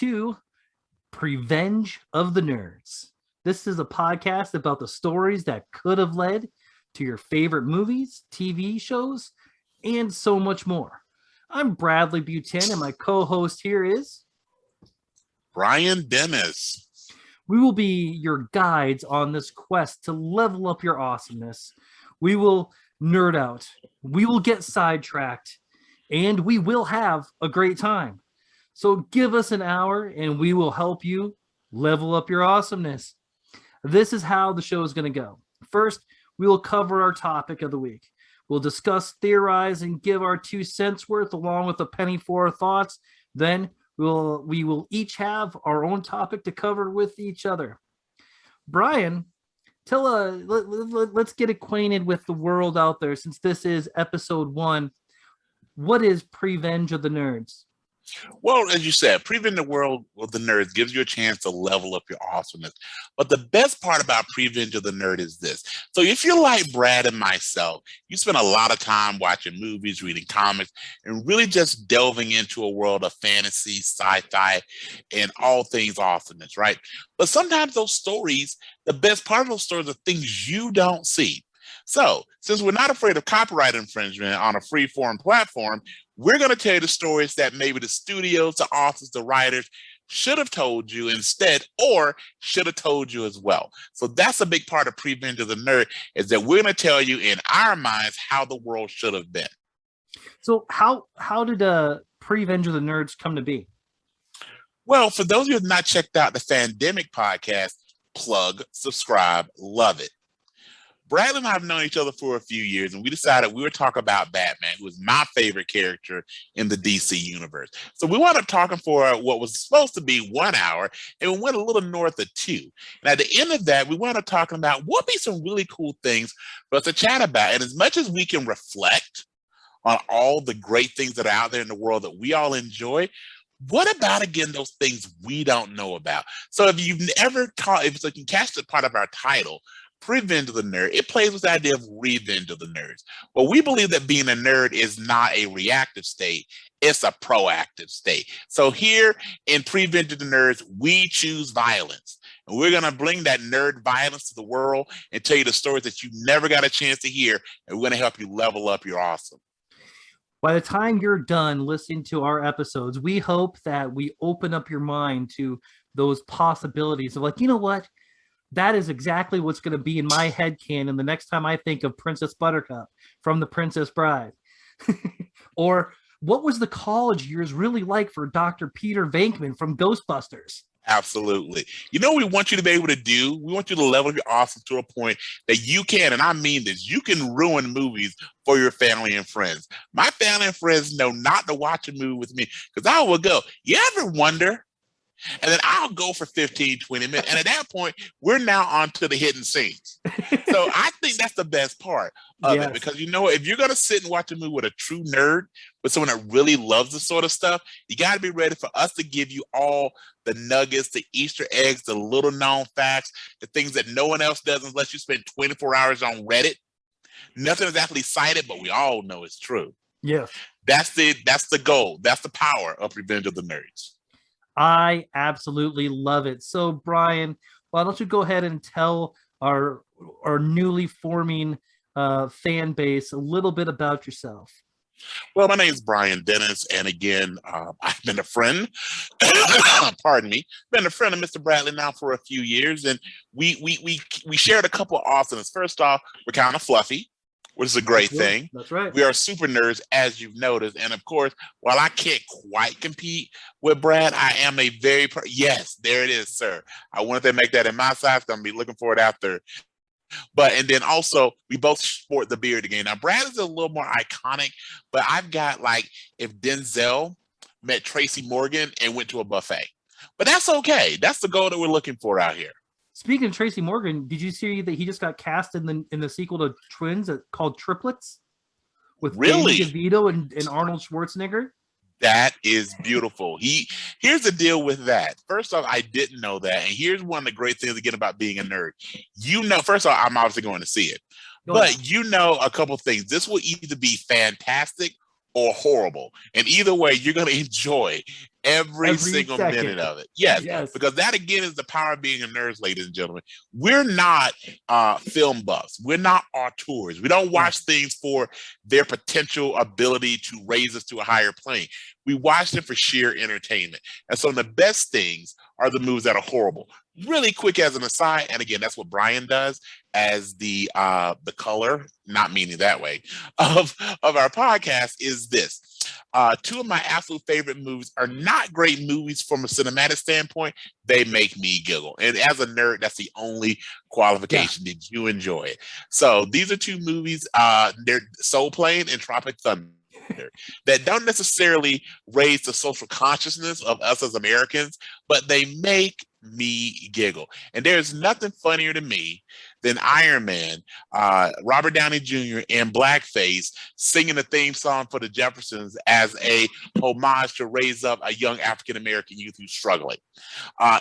to Pre-Venge of the Nerds. This is a podcast about the stories that could have led to your favorite movies, TV shows, and so much more. I'm Bradley Butin, and my co-host here is Brian Dennis. We will be your guides on this quest to level up your awesomeness. We will nerd out, we will get sidetracked, and we will have a great time. So give us an hour and we will help you level up your awesomeness. This is how the show is going to go. First, we will cover our topic of the week. We'll discuss, theorize, and give our 2 cents worth along with a penny for our thoughts. Then we will each have our own topic to cover with each other. Brian, let's get acquainted with the world out there, since this is episode 1. What is Pre-Venge of the Nerds? Well, as you said, Pre-Venge the World of the Nerds gives you a chance to level up your awesomeness. But the best part about Pre-Venge of the Nerd is this. So if you're like Brad and myself, you spend a lot of time watching movies, reading comics, and really just delving into a world of fantasy, sci-fi, and all things awesomeness, right? But sometimes those stories, the best part of those stories are things you don't see. So, since we're not afraid of copyright infringement on a free-form platform, we're going to tell you the stories that maybe the studios, the authors, the writers should have told you instead, or should have told you as well. So that's a big part of Pre-Venge of the Nerd, is that we're going to tell you in our minds how the world should have been. So how did Pre-Venge of the Nerds come to be? Well, for those of you who have not checked out the Fandemic podcast, plug, subscribe, love it. Bradley and I have known each other for a few years, and we decided we would talk about Batman, who is my favorite character in the DC universe. So we wound up talking for what was supposed to be 1 hour, and we went a little north of 2. And at the end of that, we wound up talking about what would be some really cool things for us to chat about. And as much as we can reflect on all the great things that are out there in the world that we all enjoy, what about, again, those things we don't know about? So if you've never caught, if you can catch the part of our title, Pre-Venge of the Nerd, it plays with the idea of revenge of the nerds. But we believe that being a nerd is not a reactive state, it's a proactive state. So here in Pre-Venge of the Nerds, we choose violence. And we're going to bring that nerd violence to the world and tell you the stories that you never got a chance to hear. And we're going to help you level up your awesome. By the time you're done listening to our episodes, we hope that we open up your mind to those possibilities of, like, you know what? That is exactly what's going to be in my headcanon the next time I think of Princess Buttercup from The Princess Bride. Or what was the college years really like for Dr. Peter Venkman from Ghostbusters? Absolutely. You know what we want you to be able to do? We want you to level your awesome to a point that you can, and I mean this, you can ruin movies for your family and friends. My family and friends know not to watch a movie with me because I will go, you ever wonder? And then I'll go for 15, 20 minutes. And at that point, we're now on to the hidden scenes. So I think that's the best part of it. Because, you know, if you're going to sit and watch a movie with a true nerd, with someone that really loves this sort of stuff, you got to be ready for us to give you all the nuggets, the Easter eggs, the little known facts, the things that no one else does unless you spend 24 hours on Reddit. Nothing is actually cited, but we all know it's true. Yeah. That's the goal. That's the power of Revenge of the Nerds. I absolutely love it. So, Brian, why don't you go ahead and tell our newly forming fan base a little bit about yourself? Well, my name is Brian Dennis, and again, I've been a friend, pardon me, been a friend of Mr. Bradley now for a few years, and we shared a couple of awesomeness. First off, we're kind of fluffy, which is a great thing. That's right. We are super nerds, as you've noticed. And of course, while I can't quite compete with Brad, I am a very, yes, there it is, sir. I wanted to make that in my size. I'm going to be looking for it out there. But, and then also, we both sport the beard again. Now, Brad is a little more iconic, but I've got, like, if Denzel met Tracy Morgan and went to a buffet. But that's okay. That's the goal that we're looking for out here. Speaking of Tracy Morgan, did you see that he just got cast in the sequel to Twins called Triplets with Danny DeVito and Arnold Schwarzenegger? That is beautiful. Here's the deal with that. First off, I didn't know that. And here's one of the great things again about being a nerd. You know, first off, I'm obviously going to see it. But you know a couple of things. This will either be fantastic or horrible. And either way, you're going to enjoy Every single second. minute of it. Yes, Yes. because that again is the power of being a nerd, ladies and gentlemen. We're not film buffs. We're not auteurs. We don't watch things for their potential ability to raise us to a higher plane. We watch them for sheer entertainment. And so the best things are the movies that are horrible. Really quick as an aside, and again, that's what Brian does as the color, not meaning that way, of our podcast is this. Two of my absolute favorite movies are not great movies from a cinematic standpoint. They make me giggle. And as a nerd, that's the only qualification. Did you enjoy it? So these are two movies. They're Soul Plane and Tropic Thunder, that don't necessarily raise the social consciousness of us as Americans, but they make me giggle. And there's nothing funnier to me than Iron Man, Robert Downey Jr. in blackface singing the theme song for the Jeffersons as a homage to raise up a young African-American youth who's struggling.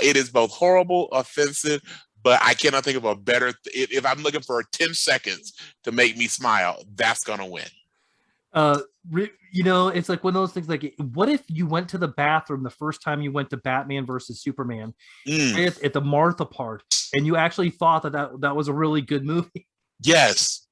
It is both horrible, offensive, but I cannot think of a better, if I'm looking for 10 seconds to make me smile, that's going to win. It's like one of those things, like, what if you went to the bathroom the first time you went to Batman versus Superman at the Martha part, and you actually thought that was a really good movie? Yes.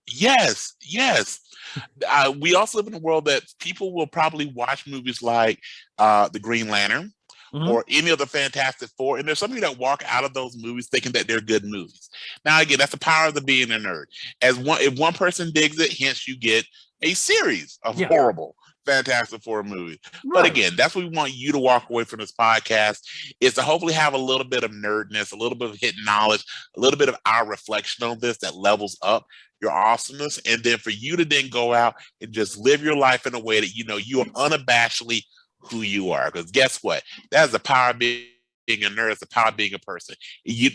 We also live in a world that people will probably watch movies like The Green Lantern or any of the Fantastic Four, and there's some people that walk out of those movies thinking that they're good movies. Now, again, that's the power of the being a nerd. If one person digs it, hence you get a series of horrible Fantastic Four movies. Right. But again, that's what we want you to walk away from this podcast, is to hopefully have a little bit of nerdness, a little bit of hidden knowledge, a little bit of our reflection on this that levels up your awesomeness. And then for you to then go out and just live your life in a way that, you are unabashedly who you are. Because guess what? That's the power of being a nerd. It's the power of being a person.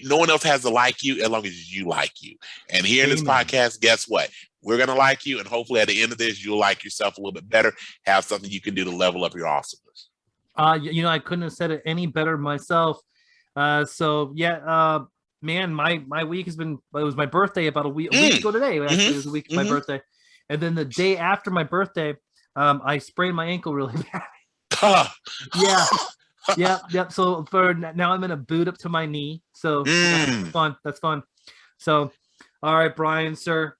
No one else has to like you as long as you like you. And here in this podcast, guess what? We're going to like you. And hopefully at the end of this, you'll like yourself a little bit better, have something you can do to level up your awesomeness. I couldn't have said it any better myself. Man, my week has been, it was my birthday about a week ago today. Actually, it was a week of my birthday. And then the day after my birthday, I sprained my ankle really bad. Yeah. So for now, I'm in a boot up to my knee. So that's fun. That's fun. So, all right, Brian, sir,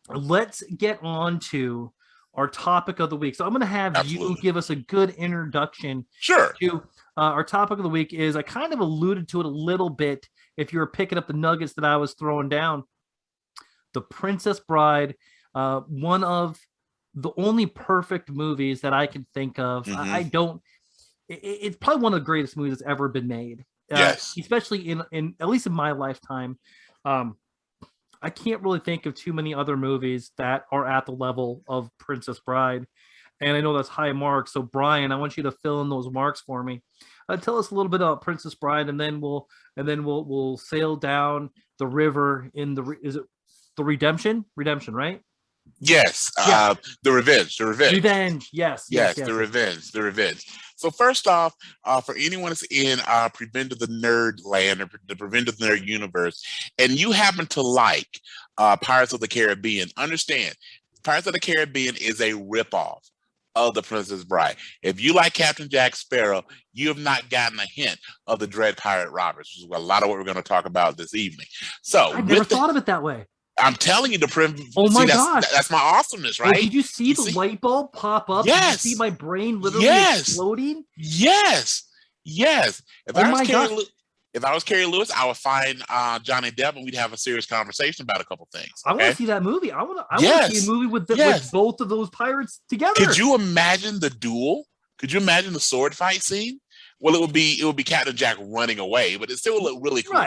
let's get on to our topic of the week. So I'm going to have you give us a good introduction. Sure. To our topic of the week is, I kind of alluded to it a little bit if you were picking up the nuggets that I was throwing down. The Princess Bride, one of the only perfect movies that I can think of. It's probably one of the greatest movies that's ever been made. Yes. Especially in at least in my lifetime. I can't really think of too many other movies that are at the level of Princess Bride. And I know that's high marks. So Brian, I want you to fill in those marks for me. Tell us a little bit about Princess Bride, and then we'll sail down the river in is it the Redemption, right? Yes. The Revenge. Yes. The Revenge. So first off, for anyone that's in Prevent the Nerd land or the Prevent the Nerd universe, and you happen to like Pirates of the Caribbean, understand Pirates of the Caribbean is a ripoff of The Princess Bride. If you like Captain Jack Sparrow, you have not gotten a hint of the Dread Pirate Roberts, which is a lot of what we're going to talk about this evening. So I never thought of it that way. I'm telling you, gosh, that's my awesomeness, right? Did you see the light bulb pop up? Yes. Did you see my brain literally exploding? Yes. If I was Carrie Lewis, I would find Johnny Depp, and we'd have a serious conversation about a couple things. Okay? I want to see that movie. I want to see a movie with both of those pirates together. Could you imagine the duel? Could you imagine the sword fight scene? Well, it would be Captain Jack running away, but it still would look really cool.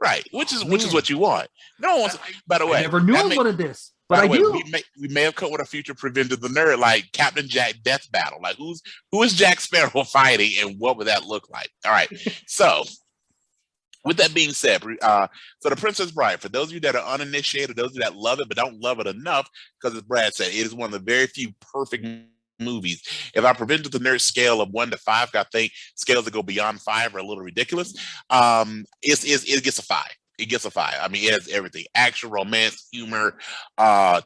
Right, which is what you want. No one wants. By the way, I never knew I wanted this, but I do. We may have come with a future Prevent the Nerd, like Captain Jack Death Battle. Like who is Jack Sparrow fighting, and what would that look like? All right. So, with that being said, so The Princess Bride, for those of you that are uninitiated, those of you that love it but don't love it enough, because as Brad said, it is one of the very few perfect movies. If I Prevent the Nerd scale of 1 to 5, I think scales that go beyond 5 are a little ridiculous. It gets a 5. It gets a 5. I mean, it has everything: action, romance, humor,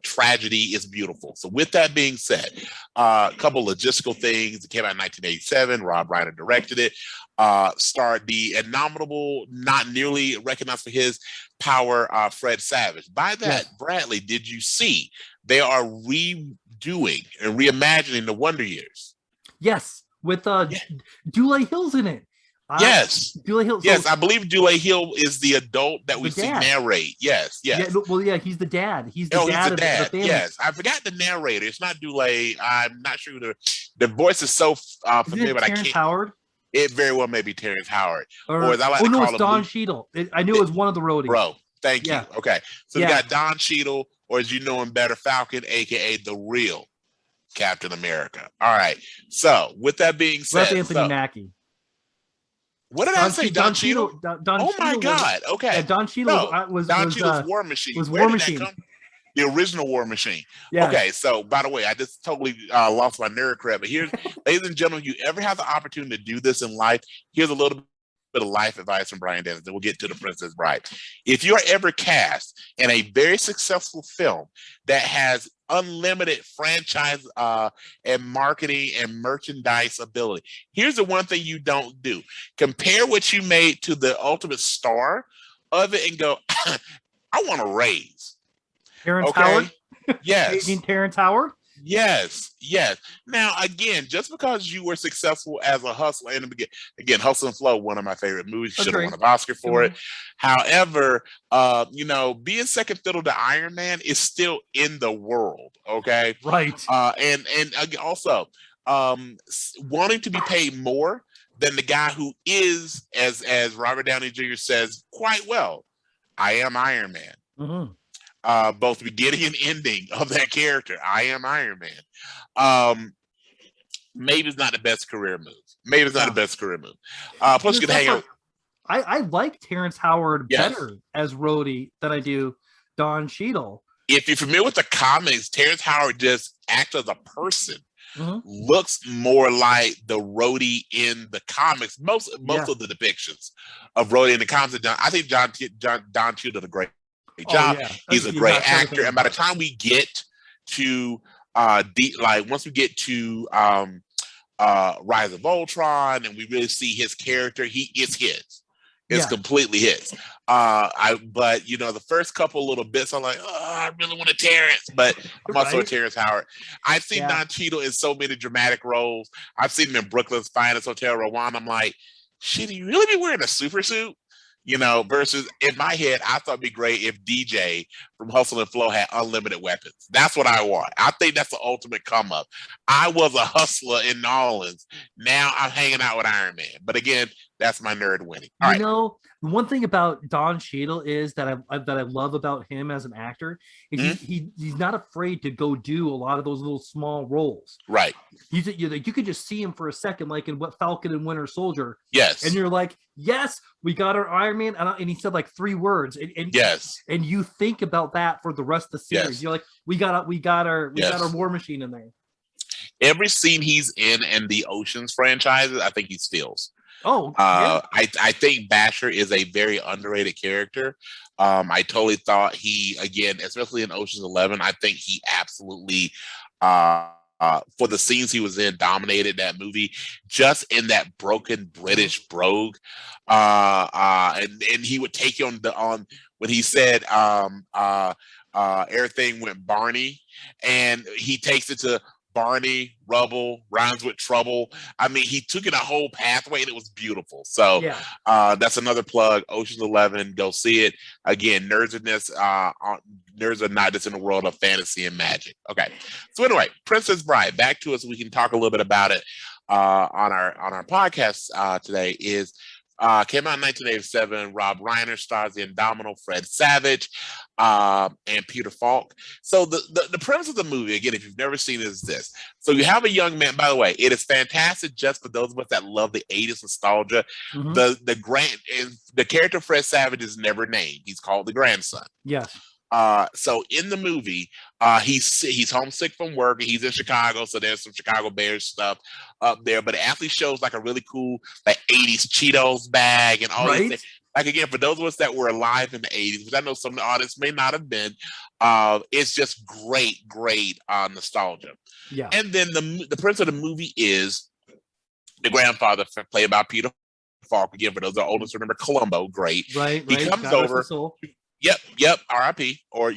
tragedy. Is beautiful. So with that being said, a couple logistical things. It came out in 1987. Rob Reiner directed it. Starred the innominable, not nearly recognized for his power, Fred Savage. By that, Bradley, did you see they are redoing and reimagining the Wonder Years? Yes, with Dule Hill's in it. Yes. Dule Hill. Yes, I believe Dule Hill is the adult that we see narrate. Yes. Yeah, well, yeah, he's the dad. He's the dad of the family. Yes, I forgot the narrator. It's not Dule. I'm not sure the voice is so familiar, but I can't. Howard? It very well may be Terrence Howard. Or as I like to call him, Don Cheadle. I knew it was one of the roadies. Bro, thank you. Okay, so we got Don Cheadle, or as you know him better, Falcon, a.k.a. the real Captain America. All right, so with that being said. That's Anthony Mackie. What did I say? Don Cheadle? Oh my God. Okay. Yeah, Don Cheadle was War Machine. Was War Machine. The original War Machine. Yeah. Okay. So by the way, I just totally lost my nerd cred. But here's, ladies and gentlemen, you ever have the opportunity to do this in life? Here's a little bit of life advice from Brian Dennis. Then we'll get to The Princess Bride. If you are ever cast in a very successful film that has unlimited franchise and marketing and merchandise ability, here's the one thing you don't do: compare what you made to the ultimate star of it and go, I want to raise Terrence Howard. Yes. Terrence Howard. Yes. Now, again, just because you were successful as a hustler in the beginning, again, Hustle and Flow, one of my favorite movies, should have won an Oscar for it. However, being second fiddle to Iron Man is still in the world. Okay. Right. And also wanting to be paid more than the guy who is, as Robert Downey Jr. says quite well, I am Iron Man. Mm-hmm. Both beginning and ending of that character. I am Iron Man. Maybe it's not the best career move. Plus, you can hang out. I like Terrence Howard better as Rhodey than I do Don Cheadle. If you're familiar with the comics, Terrence Howard just acts as a person. Mm-hmm. Looks more like the Rhodey in the comics. Most of the depictions of Rhodey in the comics. I think Don Cheadle did a great job. He's a great actor, and by the time we get to once we get to Rise of Ultron and we really see his character, it's his. It's completely his. But the first couple little bits, I'm like, I really want a Terrence, but I'm also a Terrence Howard. I've seen Don Cheadle in so many dramatic roles. I've seen him in Brooklyn's Finest Hotel Rwanda. I'm like, should he really be wearing a super suit? Versus in my head, I thought it'd be great if DJ from Hustle and Flow had unlimited weapons. That's what I want. I think that's the ultimate come up. I was a hustler in New Orleans. Now I'm hanging out with Iron Man. But again, that's my nerd winning. The one thing about Don Cheadle is that I love about him as an actor is he's not afraid to go do a lot of those little small roles. Right. You could just see him for a second, like in what Falcon and Winter Soldier. Yes. And you're like, yes, we got our Iron Man, and he said like 3 words. And yes. And you think about that for the rest of the series. Yes. You're like, we got our War Machine in there. Every scene he's in the Oceans franchises, I think he steals. I think Basher is a very underrated character. I totally thought he, again, especially in Ocean's 11, I think he absolutely, for the scenes he was in, dominated that movie. Just in that broken British brogue, and he would take you on when he said everything went Barney, and he takes it to Barney, rubble, rhymes with trouble. I mean, he took it a whole pathway and it was beautiful. So that's another plug. Ocean's 11, go see it. Again, nerds are not just in the world of fantasy and magic. Okay. So anyway, Princess Bride, back to us. We can talk a little bit about it on our podcast today. Came out in 1987. Rob Reiner stars the indomitable Fred Savage and Peter Falk. So the premise of the movie, again, if you've never seen it, is this. So you have a young man, by the way, it is fantastic just for those of us that love the 80s nostalgia. Mm-hmm. The character Fred Savage is never named. He's called the grandson. Yes. So in the movie, he's homesick from work and he's in Chicago. So there's some Chicago Bears stuff up there, but it actually shows like a really cool like 80s Cheetos bag and all this. Like, again, for those of us that were alive in the 80s, which I know some of the audience may not have been, it's just great nostalgia. Yeah. And then the premise of the movie is the grandfather, played by Peter Falk. Again, for those that are oldest, remember Columbo. Great. Right. He comes God rest over. his soul. Yep. R.I.P. Or,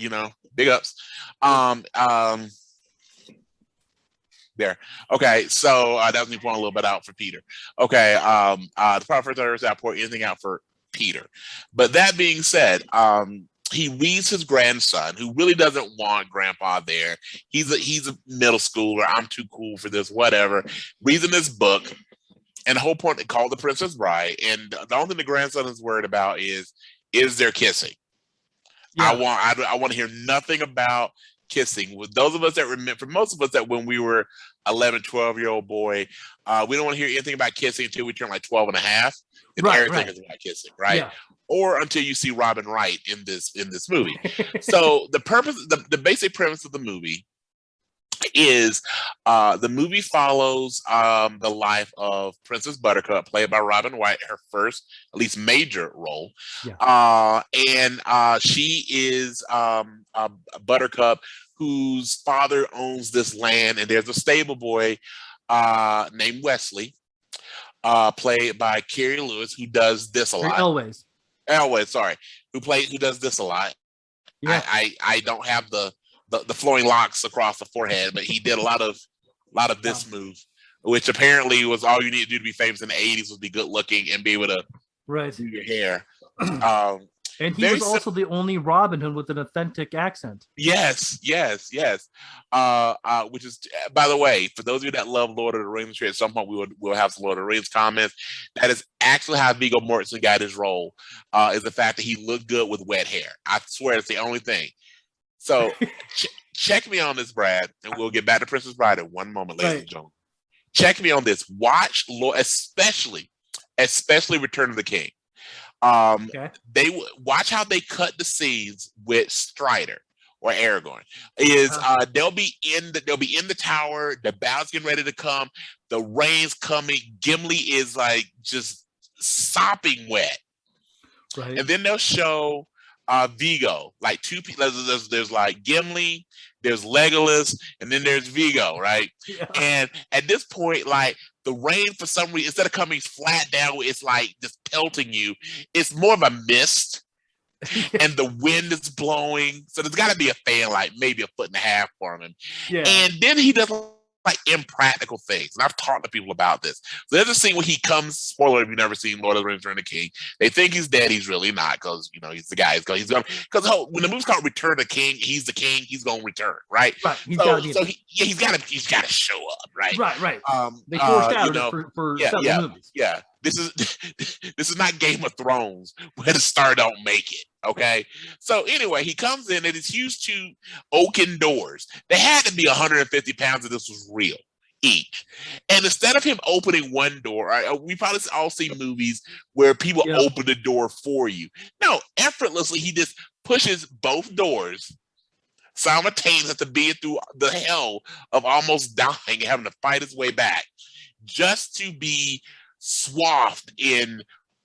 big ups. There. Okay, so that was me pouring a little bit out for Peter. Okay, the proper first I pour anything out for Peter. But that being said, he reads his grandson, who really doesn't want grandpa there. He's a middle schooler. I'm too cool for this, whatever. Reads in this book, and the whole point, they call The Princess Bride, and the only thing the grandson is worried about is there kissing. Yeah. I want to hear nothing about kissing. With those of us that remember, for most of us that when we were 11, 12-year-old boy, we don't want to hear anything about kissing until we turn like 12 and a half. And everything is about kissing, right? Yeah. Or until you see Robin Wright in this movie. So the basic premise of the movie is the movie follows the life of Princess Buttercup, played by Robin Wright, her first, at least major role. Yeah. And she is Buttercup, whose father owns this land, and there's a stable boy named Wesley, played by Kerry Lewis, who does this a lot. Elway, sorry, who does this a lot. Yeah. I don't have the flowing locks across the forehead, but he did a lot of this move, which apparently was all you need to do to be famous in the 80s, was be good looking and be able to do your hair. And he was also the only Robin Hood with an authentic accent. Yes. Which is, by the way, for those of you that love Lord of the Rings, at some point we'll have some Lord of the Rings comments. That is actually how Viggo Mortensen got his role, is the fact that he looked good with wet hair. I swear it's the only thing. So check me on this, Brad, and we'll get back to Princess Bride in one moment, ladies and gentlemen. Check me on this. Watch, especially Return of the King. They watch how they cut the scenes with Strider or Aragorn. They'll be in the tower. The battle's getting ready to come. The rain's coming. Gimli is like just sopping wet. Right. And then they'll show Viggo, like two people. There's like Gimli, there's Legolas, and then there's Viggo, right? Yeah. And at this point, like, the rain, for some reason, instead of coming flat down, it's like just pelting you. It's more of a mist, and the wind is blowing. So there's got to be a fan, like maybe a foot and a half for him. Yeah. And then he does like impractical things. And I've talked to people about this. So there's a scene where he comes, spoiler if you've never seen Lord of the Rings: Return of the King. They think he's dead. He's really not, because, he's the guy. Because when the movie's called Return of the King, he's the king. He's going to return, right? Right. He's got to show up, right? Right. They foreshadowed it for several movies. Yeah. This is not Game of Thrones where the star don't make it. Okay. So anyway, he comes in, and it's huge two oaken doors. They had to be 150 pounds if this was real each. And instead of him opening one door, we probably all see movies where people open the door for you. No, effortlessly, he just pushes both doors simultaneously to be through the hell of almost dying and having to fight his way back just to be swathed in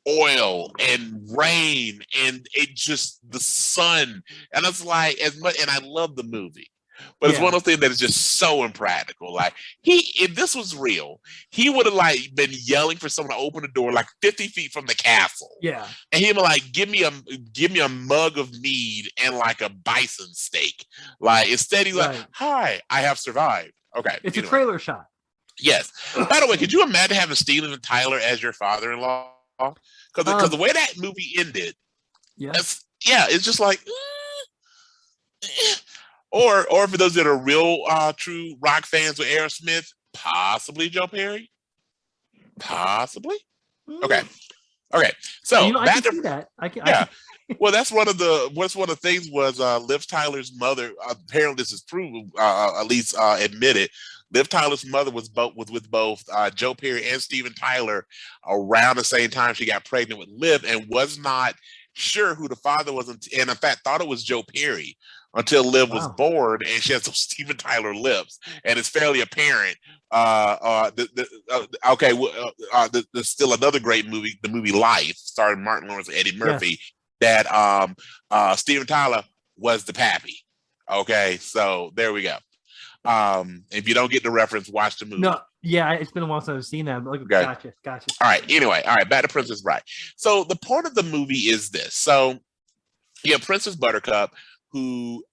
oil and rain and the sun. And it's like, and I love the movie, but it's one of those things that is just so impractical. Like, if this was real, he would have like been yelling for someone to open the door like 50 feet from the castle. Yeah. And he'd be like, give me a mug of mead and like a bison steak. Like, instead he's like, hi, I have survived. Okay. It's a trailer shot. Yes. By the way, could you imagine having Steven Tyler as your father-in-law? Because the way that movie ended, it's just like, or for those that are real true rock fans with Aerosmith, possibly Joe Perry, possibly. Okay. So I can see that. Well, that's one of the things was Liv Tyler's mother. Apparently, this is proven, at least admitted. Liv Tyler's mother was with both Joe Perry and Steven Tyler around the same time she got pregnant with Liv, and was not sure who the father was, and in fact thought it was Joe Perry until Liv was born, and she has some Steven Tyler lips, and it's fairly apparent. There's still another great movie, the movie Life, starring Martin Lawrence and Eddie Murphy, that Steven Tyler was the pappy. Okay, so there we go. If you don't get the reference, watch the movie. No, yeah, it's been a while since I've seen that. But like, okay. Gotcha. All right. Anyway, back to Princess Bride. So the point of the movie is this. So you have Princess Buttercup, who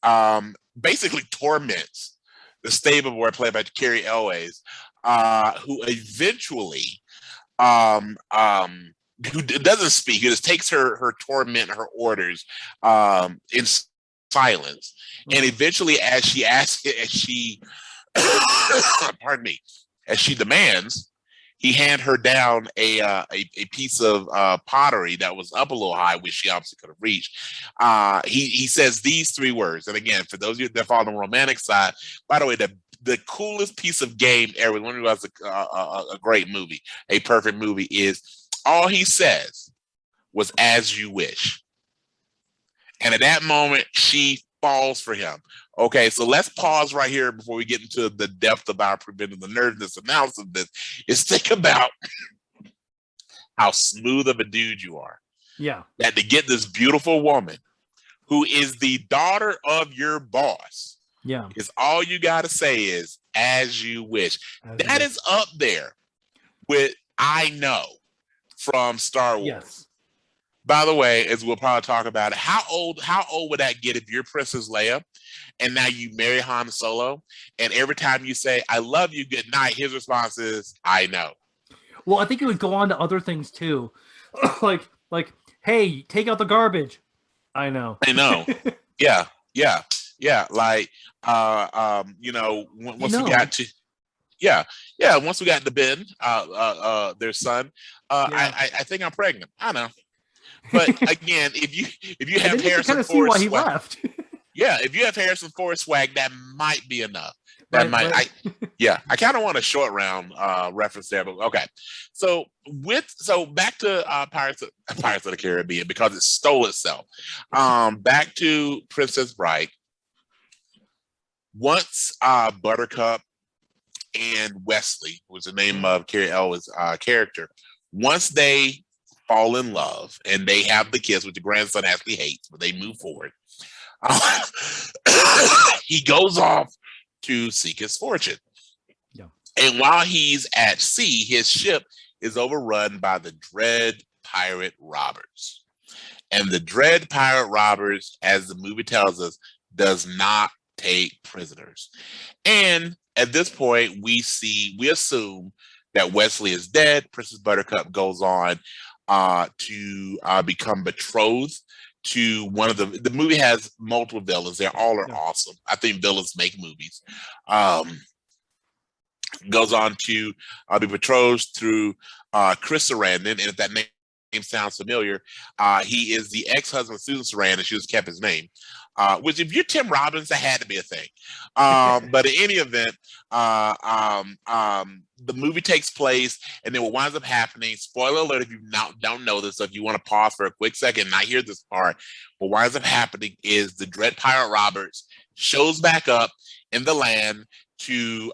basically torments the stable boy played by Carrie Elways, who eventually who doesn't speak, who just takes her torment, her orders in silence. And eventually, as she pardon me, as she demands, he hand her down a piece of pottery that was up a little high, which she obviously could have reached. He says these three words, and again, for those of you that follow the romantic side, by the way, the coolest piece of game ever, one was a great movie, a perfect movie, is all he says was "as you wish," and at that moment, she falls for him. Okay, so let's pause right here before we get into the depth of our preventing the nervousness analysis of this. Is think about how smooth of a dude you are. Yeah. That to get this beautiful woman who is the daughter of your boss. Yeah. Is all you got to say is "as you wish." That is up there with "I know" from Star Wars. Yes. By the way, as we'll probably talk about it, how old would that get if you're Princess Leia and now you marry Han Solo, and every time you say "I love you, good night," his response is "I know"? Well, I think it would go on to other things too, like, hey, take out the garbage. I know. I know. Yeah. Like, once we got to, once we got to Ben, their son, I think I'm pregnant. I know. But again, if you have Harrison Ford swag, he left. If you have Harrison Ford swag, that might be enough. That might. I kind of want a short round reference there, but okay. So back to Pirates of the Caribbean, because it stole itself. Back to Princess Bride. Once Buttercup and Wesley, who was the name of Carrie Elways' character, once they fall in love and they have the kids, which the grandson actually hates, but they move forward. He goes off to seek his fortune. Yeah. And while he's at sea, his ship is overrun by the dread pirate robbers. And the dread pirate robbers, as the movie tells us, does not take prisoners. And at this point, we assume that Wesley is dead. Princess Buttercup goes on to become betrothed to one of the movie has multiple villains. They all are awesome. I think villains make movies. Goes on to be betrothed through Chris Sarandon, and if that name sounds familiar, he is the ex-husband of Susan Sarandon. She just kept his name. Which, if you're Tim Robbins, that had to be a thing. But in any event, the movie takes place, and then what winds up happening, spoiler alert if you don't know this, so if you want to pause for a quick second and not hear this part, what winds up happening is the dread pirate Roberts shows back up in the land to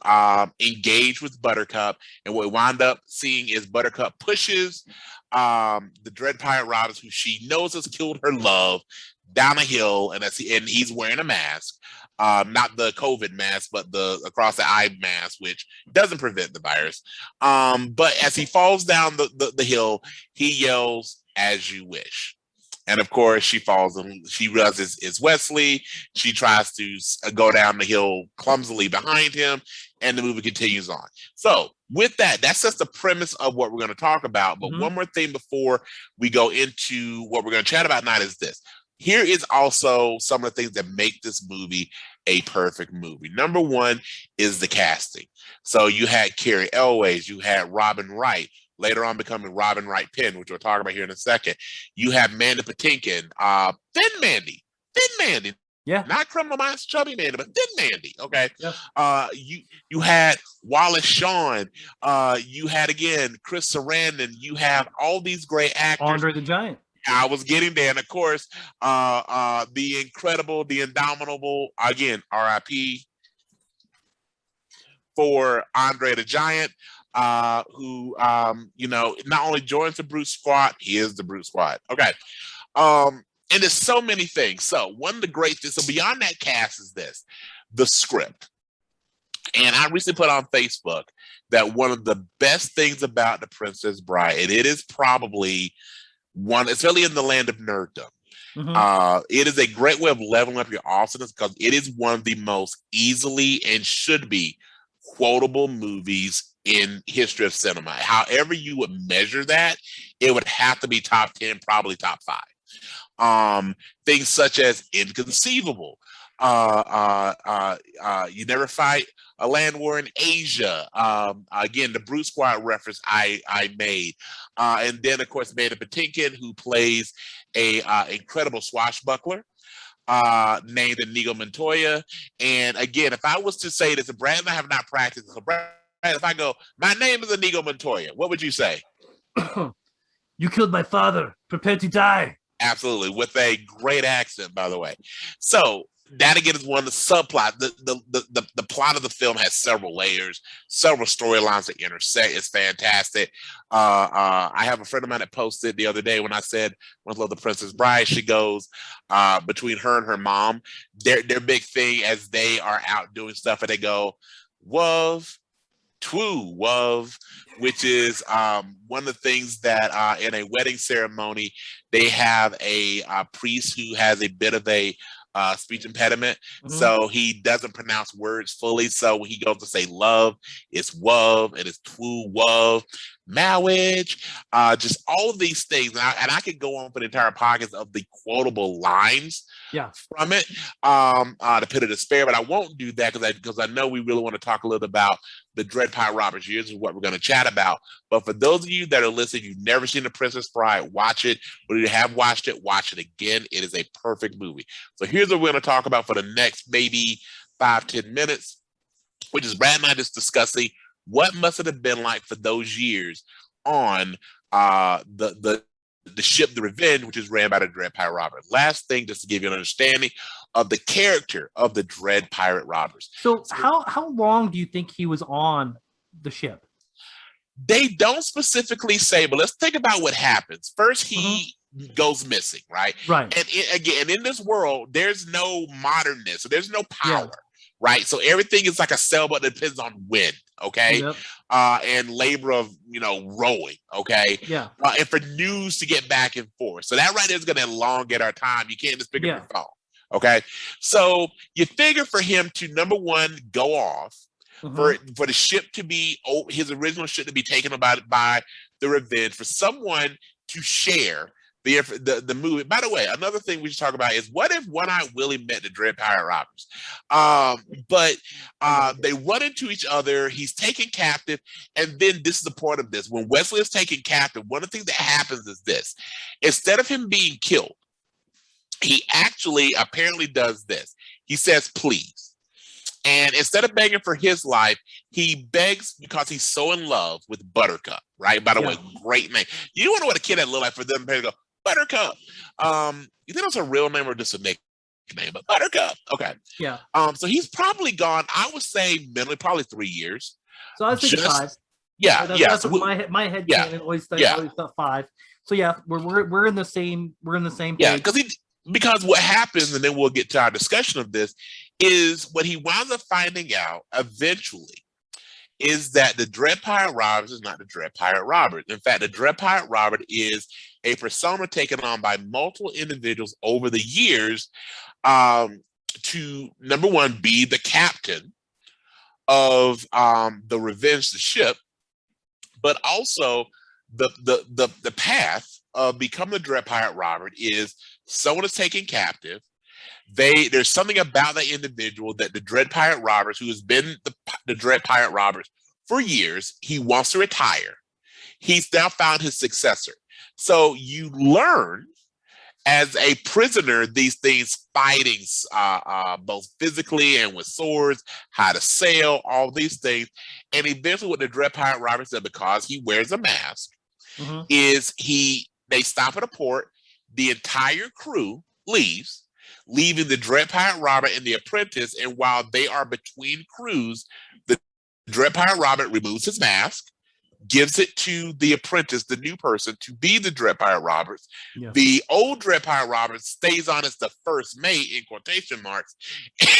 engage with Buttercup, and what we wind up seeing is Buttercup pushes the dread pirate Roberts, who she knows has killed her love, down a hill, and he's wearing a mask, not the COVID mask, but the across the eye mask, which doesn't prevent the virus. But as he falls down the hill, he yells, "As you wish." And of course, she falls and she realizes it's Wesley. She tries to go down the hill clumsily behind him, and the movie continues on. So with that, that's just the premise of what we're going to talk about. But one more thing before we go into what we're going to chat about tonight is this. Here is also some of the things that make this movie a perfect movie. Number one is the casting. So you had Carrie Elways, you had Robin Wright, later on becoming Robin Wright Penn, which we'll talk about here in a second. You have Mandy Patinkin, Thin Mandy. Yeah. Not Criminal Minds, Chubby Mandy, but Thin Mandy. Okay. Yeah. You had Wallace Shawn. You had, again, Chris Sarandon. You have all these great actors. Andre the Giant. I was getting there, and of course, the incredible, the indomitable, again, R.I.P. for Andre the Giant, who not only joins the Brute Squad, he is the Brute Squad. Okay. And there's so many things. So one of the great things, so beyond that cast is this, the script. And I recently put on Facebook that one of the best things about The Princess Bride, and it is probably one, especially in the land of nerddom, it is a great way of leveling up your awesomeness because it is one of the most easily and should be quotable movies in history of cinema. However you would measure that, it would have to be top 10, probably top 5. Things such as Inconceivable, You Never Fight a Land War in Asia, again, the Brute Squad reference I made, and then of course Mandy Patinkin, who plays a incredible swashbuckler named Inigo Montoya. And again, if I was to say this, Brad and I have not practiced, so Brad, if I go, my name is Inigo Montoya, what would you say? You killed my father. Prepare to die. Absolutely, with a great accent, by the way. So that again is one of the subplots. The plot of the film has several layers, several storylines that intersect. It's fantastic. I have a friend of mine that posted the other day when I said I love The Princess Bride. She goes, between her and her mom, their big thing as they are out doing stuff, and they go, "Wov, Twoo, Wov," which is one of the things that in a wedding ceremony, they have a priest who has a bit of a speech impediment. So he doesn't pronounce words fully. So when he goes to say love, it's Wov, and it's Twoo, Wov, marriage, just all of these things. And I could go on for the entire podcast of the quotable lines from it, to put it to spare, but I won't do that because I know we really want to talk a little about the Dread Pirate Roberts years is what we're going to chat about. But for those of you that are listening, you've never seen The Princess Bride, watch it. But if you have watched it, watch it again. It is a perfect movie. So here's what we're going to talk about for the next maybe 5-10 minutes, which is Brad and I just discussing what must it have been like for those years on the ship, the Revenge, which is ran by the Dread Pirate Roberts. Last thing, just to give you an understanding of the character of the Dread Pirate Roberts. So how long do you think he was on the ship? They don't specifically say, but let's think about what happens. First, he goes missing, right? Right. And again, in this world, there's no modernness, so there's no power, right? So everything is like a sailboat that depends on wind, okay? Yep. And labor of, rowing, okay? Yeah. And for news to get back and forth. So that right there is going to elongate our time. You can't just pick up your phone, okay? So you figure for him to, number one, go off, for the ship to be, his original ship to be taken by the Revenge, for someone to share the movie. By the way, another thing we should talk about is what if One-Eyed Willie met the Dread Pirate Roberts? But they run into each other. He's taken captive, and then this is the point of this: when Wesley is taken captive, one of the things that happens is this: instead of him being killed, he actually apparently does this. He says, "Please." And instead of begging for his life, he begs because he's so in love with Buttercup, right? By the way, great name. You want to know what a kid had look like for them to go, Buttercup. You think it's a real name or just a nickname? But Buttercup. Okay. Yeah. So he's probably gone, I would say, mentally, probably 3 years. So I was thinking 5. Yeah. That's what my head canon always thought 5. So yeah, we're in the same page. Yeah, because what happens, and then we'll get to our discussion of this, is what he winds up finding out eventually is that the Dread Pirate Roberts is not the Dread Pirate Robert. In fact, the Dread Pirate Robert is a persona taken on by multiple individuals over the years to, number one, be the captain of the Revenge, the ship, but also the path of becoming the Dread Pirate Robert is someone is taken captive. There's something about that individual that the Dread Pirate Roberts, who has been the Dread Pirate Roberts for years, he wants to retire. He's now found his successor. So you learn as a prisoner these things, fighting both physically and with swords, how to sail, all these things. And eventually what the Dread Pirate Roberts said, because he wears a mask, is they stop at a port. the entire crew leaves, leaving the Dread Pirate Robert and the apprentice. And while they are between crews, the Dread Pirate Robert removes his mask, gives it to the apprentice, the new person, to be the Dread Pirate Robert. Yeah. The old Dread Pirate Robert stays on as the first mate, in quotation marks.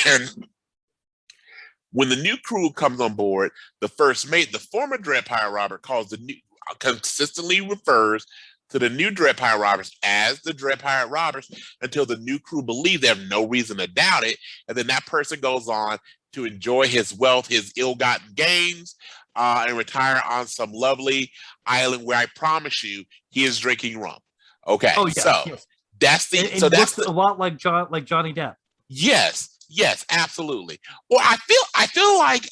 And when the new crew comes on board, the first mate, the former Dread Pirate Robert, consistently refers to the new Dread Pirate Roberts as the Dread Pirate Roberts until the new crew believe they have no reason to doubt it. And then that person goes on to enjoy his wealth, his ill-gotten gains, and retire on some lovely island where I promise you he is drinking rum. Okay, oh, yes, so yes. that's the and so that's a lot like Johnny Depp. Yes, absolutely. Well, I feel like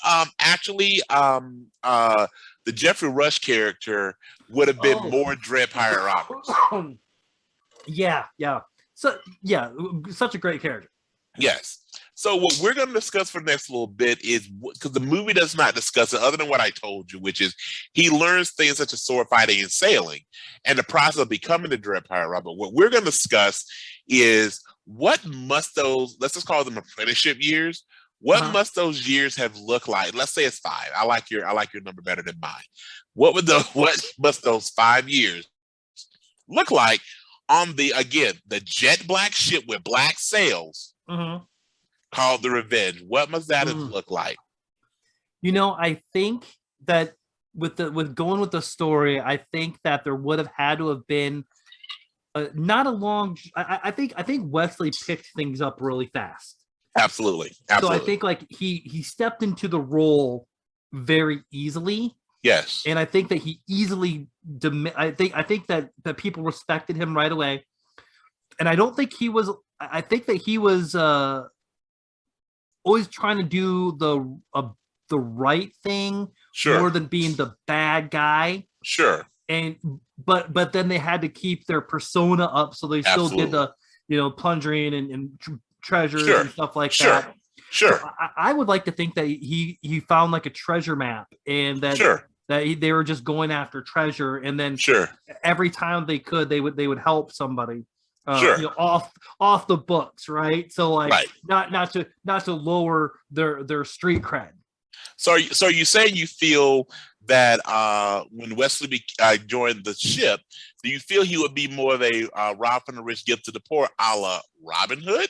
the Jeffrey Rush character would have been more Dread Pirate Roberts. Yeah. So yeah, such a great character. Yes. So what we're going to discuss for the next little bit is, because the movie does not discuss it other than what I told you, which is he learns things such as sword fighting and sailing and the process of becoming the Dread Pirate Robert. What we're going to discuss is what must those, let's just call them apprenticeship years. What must those years have looked like? Let's say it's 5. I like your number better than mine. What must those 5 years look like on the jet black ship with black sails called the Revenge? What must that have looked like? I think that with going with the story, I think that there would have had to have been not a long. I think Wesley picked things up really fast. Absolutely. So I think like he stepped into the role very easily. Yes. And I think that he easily I think that people respected him right away. And I don't think he was think that he was always trying to do the right thing more than being the bad guy. Sure. And but then they had to keep their persona up, so they still did the plundering and treasures and stuff like that. Sure. So I would like to think that he found like a treasure map, and that they were just going after treasure, and then every time they could, they would help somebody. Off the books, right? So like not to lower their street cred. So you saying you feel that when Wesley joined the ship, do you feel he would be more of a rob from the rich, give to the poor, a la Robin Hood?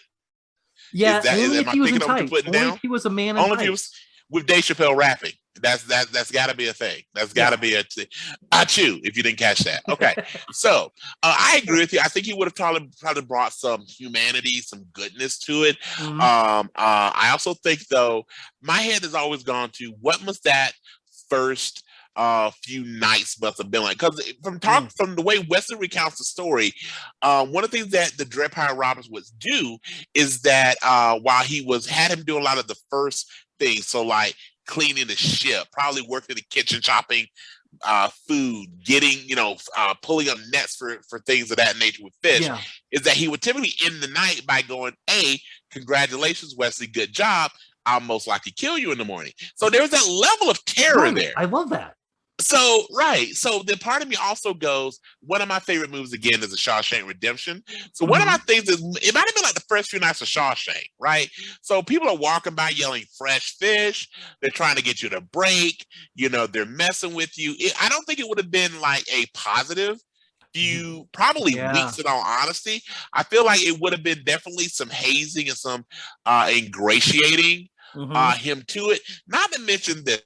Yeah, only if he was in tights. Only if he was a man in tights. Only tights. if he was with Dave Chappelle rapping. That's got to be a thing. That's got to be a thing. Achoo, if you didn't catch that. Okay, so I agree with you. I think he would have probably brought some humanity, some goodness to it. I also think, though, my head has always gone to what must that first few nights must have been like, because from the way Wesley recounts the story, one of the things that the Dread Pirate Roberts would do is that while he had him do a lot of the first things, so like cleaning the ship, probably working in the kitchen, chopping food, getting pulling up nets for things of that nature with fish, is that he would typically end the night by going, "Hey, congratulations, Wesley, good job. I'll most likely kill you in the morning." So there was that level of terror there. I love that. So the part of me also goes, one of my favorite movies again is a Shawshank Redemption. So one of my things is, it might have been like the first few nights of Shawshank, right? So people are walking by yelling fresh fish. They're trying to get you to break. They're messing with you. I don't think it would have been like a positive few weeks, in all honesty. I feel like it would have been definitely some hazing and some ingratiating him to it. Not to mention this.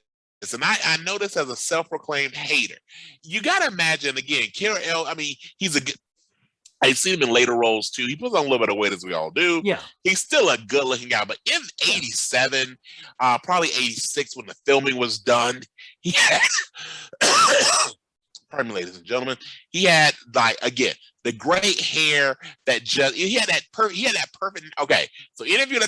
And I know this as a self-proclaimed hater. You got to imagine, again, K.R.L., I mean, I've seen him in later roles too. He puts on a little bit of weight, as we all do. Yeah. He's still a good-looking guy. But in 87, probably 86, when the filming was done, he had, pardon me, ladies and gentlemen, he had, like, again, the great hair that he had that perfect. Okay, so any of you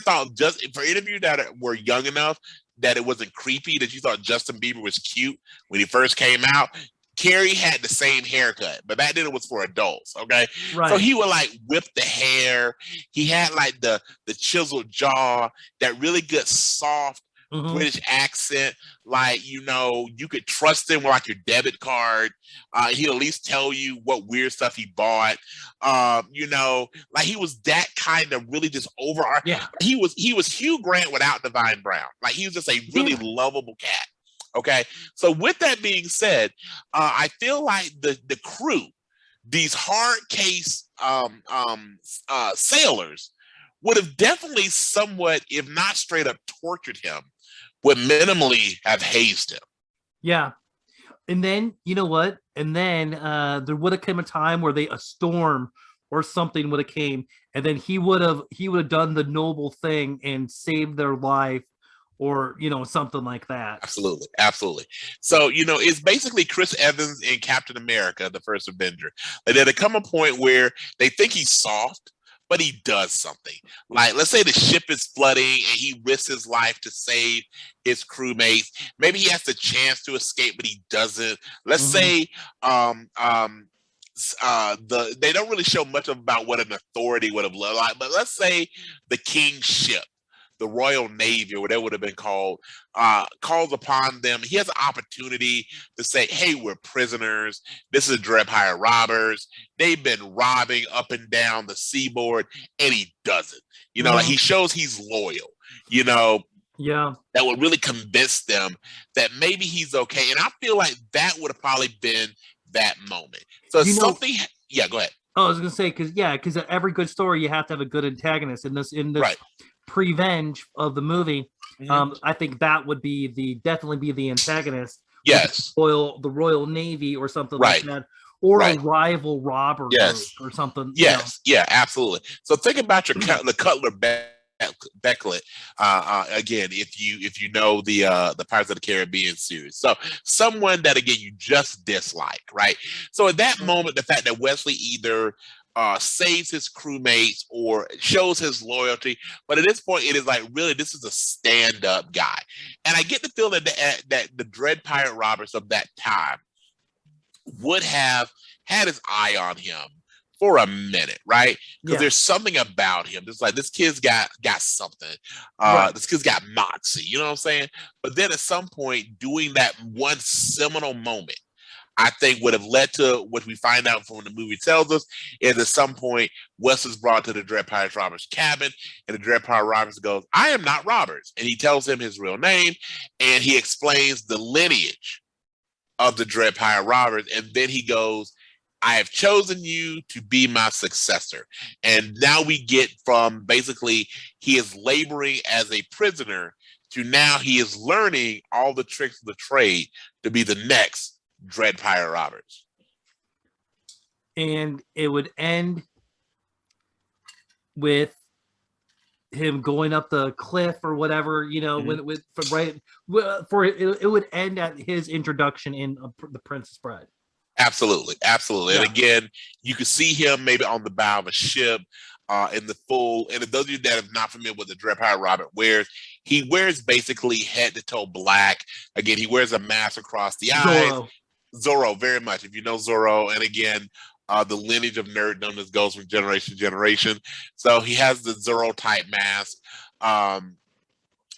that were young enough that it wasn't creepy, that you thought Justin Bieber was cute when he first came out, Carrie had the same haircut, but back then it was for adults, okay? Right. So he would like whip the hair. He had like the chiseled jaw, that really good soft British accent. Like, you know, you could trust him with like your debit card. He'll at least tell you what weird stuff he bought. You know, like he was that kind of really just over. Yeah. He was Hugh Grant without Divine Brown. Like he was just a really lovable cat. Okay. So with that being said, I feel like the crew, these hard case sailors, would have definitely somewhat, if not straight up tortured him, would minimally have hazed him. Yeah. And then, you know what? And then there would have come a time where a storm or something would have came, and then he would have done the noble thing and saved their life, or, you know, something like that. Absolutely. Absolutely. So, you know, it's basically Chris Evans in Captain America, the First Avenger. Like, there come a point where they think he's soft, but he does something. Like, let's say the ship is flooding and he risks his life to save his crewmates. Maybe he has the chance to escape, but he doesn't. Let's say they don't really show much about what an authority would have looked like, but let's say the king's ship, the Royal Navy, or whatever would have been called, calls upon them. He has an opportunity to say, hey, we're prisoners. This is Dread Pirate robbers. They've been robbing up and down the seaboard, and he doesn't. You know, like he shows he's loyal, you know. Yeah. That would really convince them that maybe he's okay. And I feel like that would have probably been that moment. So something, yeah, go ahead. I was going to say, because every good story, you have to have a good antagonist. In this right. Pre-Venge of the movie, I think that would be definitely be the antagonist. Yes. The Royal Navy or something right. like that, or a rival robber yes. or something. Yes, yeah, absolutely. So think about the Cutler Becklet again. If you know the Pirates of the Caribbean series, so someone that again you just dislike, right? So at that moment, the fact that Wesley either saves his crewmates or shows his loyalty, but at this point it is like, really, this is a stand-up guy. And I get the feeling that the Dread Pirate robbers of that time would have had his eye on him for a minute, right? Because there's something about him. It's like, this kid's got something. This kid's got moxie, you know what I'm saying? But then at some point, doing that one seminal moment, I think would have led to what we find out from the movie tells us is at some point, Wes is brought to the Dread Pirate Roberts cabin, and the Dread Pirate Roberts goes, I am not Roberts. And he tells him his real name, and he explains the lineage of the Dread Pirate Roberts. And then he goes, I have chosen you to be my successor. And now we get from basically he is laboring as a prisoner to now he is learning all the tricks of the trade to be the next Dread Pirate Roberts. And it would end with him going up the cliff or whatever, you know, it would end at his introduction in The Princess Bride. Absolutely. And again, you could see him maybe on the bow of a ship in the full, and those of you that are not familiar with the Dread Pirate Robert wears, he wears basically head to toe black. Again, he wears a mask across the eyes. Zorro, very much. If you know Zorro, and again, the lineage of nerddom that goes from generation to generation. So he has the Zorro type mask,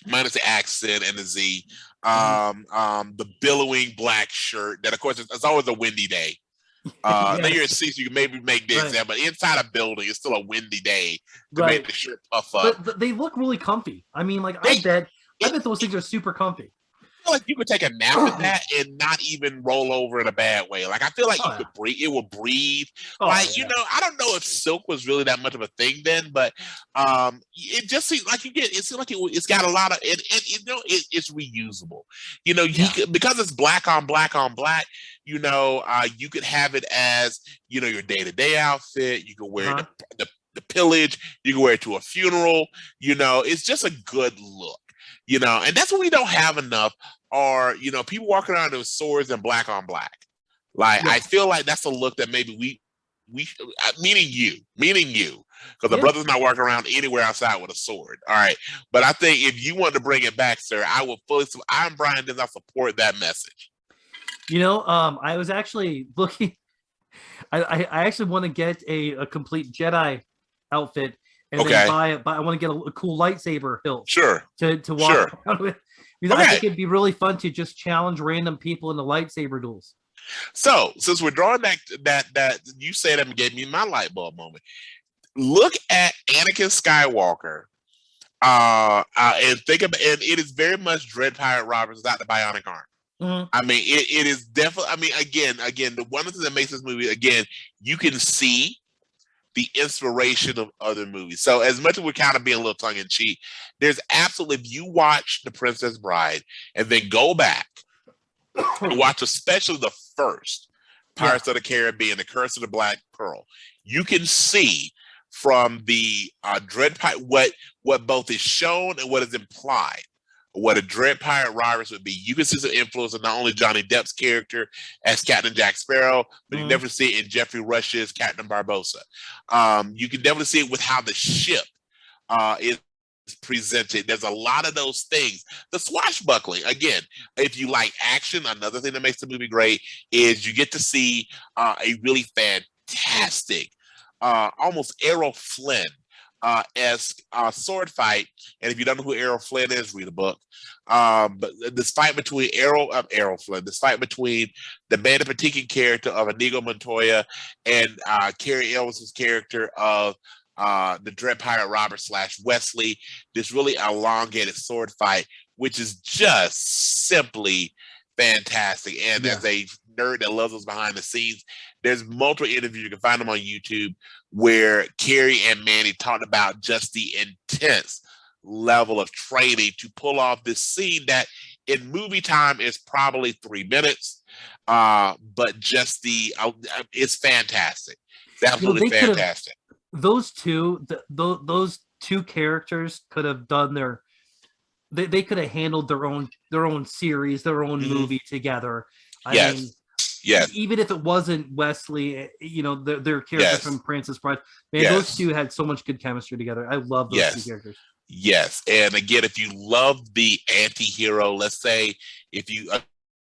minus the accent and the Z. The billowing black shirt that, of course, it's always a windy day. Now you're at sea, so you can maybe make the example, but inside a building, it's still a windy day to make the shirt puff up. But they look really comfy. I mean, like, I bet those things are super comfy. I feel like you could take a nap in that and not even roll over in a bad way. Like, I feel like you could breathe. It will breathe. You know, I don't know if silk was really that much of a thing then, but it just seems like it seems like it's got a lot of you know, it's reusable. You know, because it's black on black on black. You know, you could have it as, you know, your day-to-day outfit. You could wear the pillage. You can wear it to a funeral. You know, it's just a good look. You know, and that's what we don't have enough are, you know, people walking around with swords and black on black. Like, I feel like that's a look that maybe we meaning you, because the brother's not walking around anywhere outside with a sword. All right. But I think if you want to bring it back, sir, I'm Brian Dennis. I support that message. You know, I was actually looking, I actually want to get a complete Jedi outfit and then buy it. But I want to get a cool lightsaber hilt. Sure. To walk around with. Because I think it'd be really fun to just challenge random people in the lightsaber duels. So since we're drawing that you said that and gave me my light bulb moment. Look at Anakin Skywalker, and think about, and it is very much Dread Pirate Roberts without the bionic arm. Mm-hmm. I mean, it is definitely. I mean, again, the one thing that makes this movie, again, you can see the inspiration of other movies. So as much as we're kind of being a little tongue in cheek, there's absolutely, if you watch The Princess Bride and then go back and watch especially the first Pirates of the Caribbean, The Curse of the Black Pearl, you can see from the Dread Pirate what both is shown and what is implied. What a Dread Pirate Roberts would be. You can see some influence of not only Johnny Depp's character as Captain Jack Sparrow, but you never see it in Jeffrey Rush's Captain Barbossa. You can definitely see it with how the ship is presented. There's a lot of those things. The swashbuckling, again, if you like action, another thing that makes the movie great is you get to see a really fantastic, almost Errol Flynn as sword fight. And if you don't know who Errol Flynn is, read a book. But this fight between Errol Flynn, this fight between the Mandy Patinkin character of Inigo Montoya and Carrie Elwes' character of the Dread Pirate Robert / Wesley, this really elongated sword fight, which is just simply fantastic. And as a nerd that loves those behind the scenes, there's multiple interviews, you can find them on YouTube, where Carrie and Mandy talked about just the intense level of training to pull off this scene that in movie time is probably 3 minutes, but just it's fantastic. It's absolutely fantastic. Those two characters could have done they could have handled their own series, their own movie together. I mean, even if it wasn't Wesley, their character from Princess Bride, man, those two had so much good chemistry together. I love those two characters. Yes, and again, if you love the anti-hero, let's say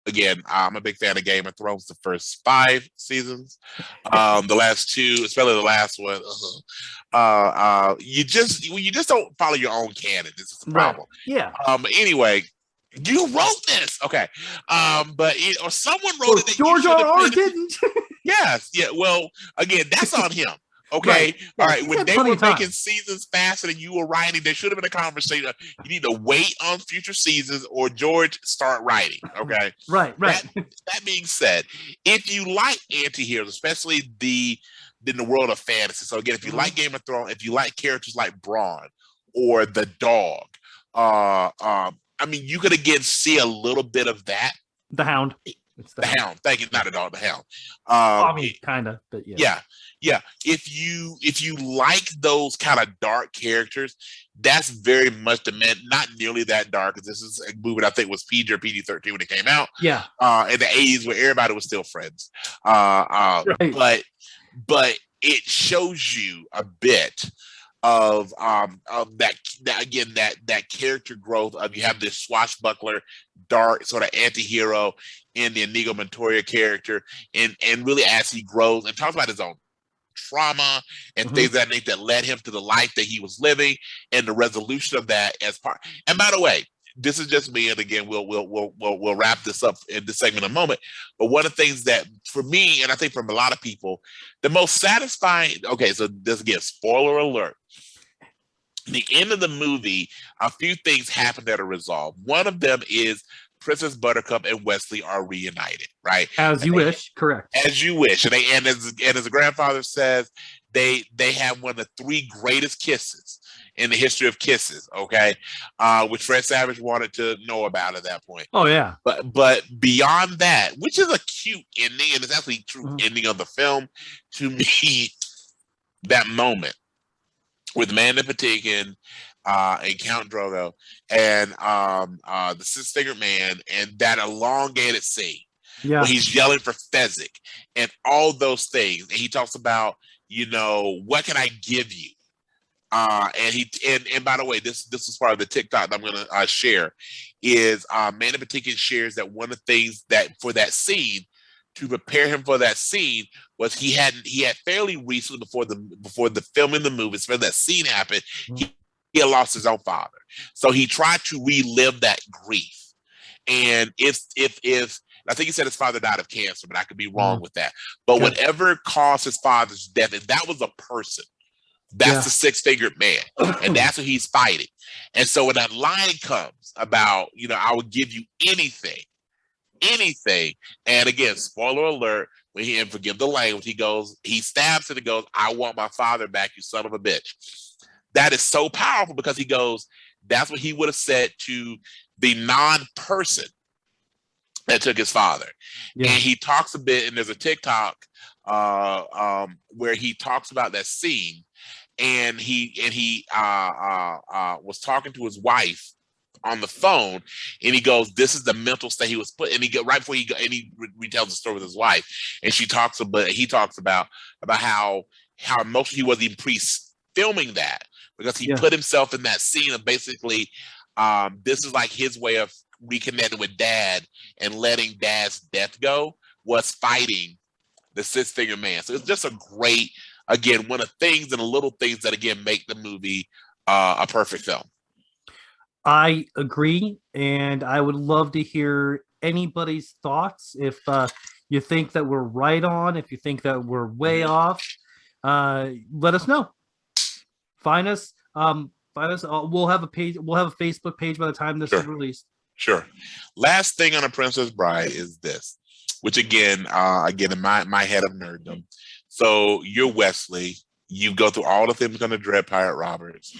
again, I'm a big fan of Game of Thrones, the first 5 seasons. The last 2, especially the last one, you just don't follow your own canon. This is the problem. Right. Yeah. Anyway, you wrote this, okay? Or someone wrote it. That George R.R. didn't. Yes. Yeah. Well, again, that's on him. Okay. Right. All right. When they were making seasons faster than you were writing, there should have been a conversation. You need to wait on future seasons or George start writing. Okay. Right. That being said, if you like anti-heroes, especially in the world of fantasy. So again, if you like Game of Thrones, if you like characters like Bronn or the dog, I mean, you could again see a little bit of that. The Hound. It's the Hound. Thank you. Not a dog, the Hound. I mean, kind of, but yeah. Yeah. If you like those kind of dark characters, that's very much not nearly that dark, because this is a movie that I think was PG or PG-13 when it came out. Yeah. In the 80s where everybody was still friends. Right. But it shows you a bit of that character growth of, you have this swashbuckler, dark sort of anti-hero in the Inigo Montoya character, and really as he grows and talks about his own trauma and things that led him to the life that he was living, and the resolution of that as part. And by the way, this is just me, and again, we'll wrap this up in this segment in a moment. But one of the things that, for me, and I think from a lot of people, the most satisfying. Okay, so this again, spoiler alert. The end of the movie, a few things happen that are resolved. One of them is Princess Buttercup and Wesley are reunited, right? As you wish, correct. As you wish, and as the grandfather says, they have one of the 3 greatest kisses in the history of kisses, okay? Which Fred Savage wanted to know about at that point. Oh yeah. But beyond that, which is a cute ending, and it's actually a true ending of the film, to me, that moment with Mandy Patinkin and Count Drogo and the Six-Fingered Man, and that elongated scene where he's yelling for Fezzik and all those things, and he talks about, what can I give you? And by the way, this is part of the TikTok that I'm going to share, is Mandy Patinkin shares that one of the things that for that scene to prepare him for that scene was he had fairly recently before the filming the movie, before that scene happened, he had lost his own father. So he tried to relive that grief. And if I think he said his father died of cancer, but I could be wrong with that. But whatever caused his father's death, if that was a person, that's the six-fingered man, and that's what he's fighting. And so when that line comes about, I would give you anything. And again, spoiler alert, when he, and forgive the language, he stabs it and goes, "I want my father back, you son of a bitch." That is so powerful because he goes, that's what he would have said to the non-person that took his father. And he talks a bit, and there's a TikTok where he talks about that scene, and he was talking to his wife on the phone, and he goes, "This is the mental state he was put." And he go right before he retells the story with his wife, and he talks about how emotional he was even pre-filming that, because he put himself in that scene of basically this is like his way of reconnecting with dad and letting dad's death go, was fighting the six-figure man. So it's just a great, again, one of the things and the little things that again make the movie a perfect film. I agree, and I would love to hear anybody's thoughts. If you think that we're right on, if you think that we're way off, let us know. Find us. We'll have a page. We'll have a Facebook page by the time this is released. Sure. Last thing on The Princess Bride is this, which again, in my head of nerddom. So you're Wesley. You go through all the things on the Dread Pirate Roberts.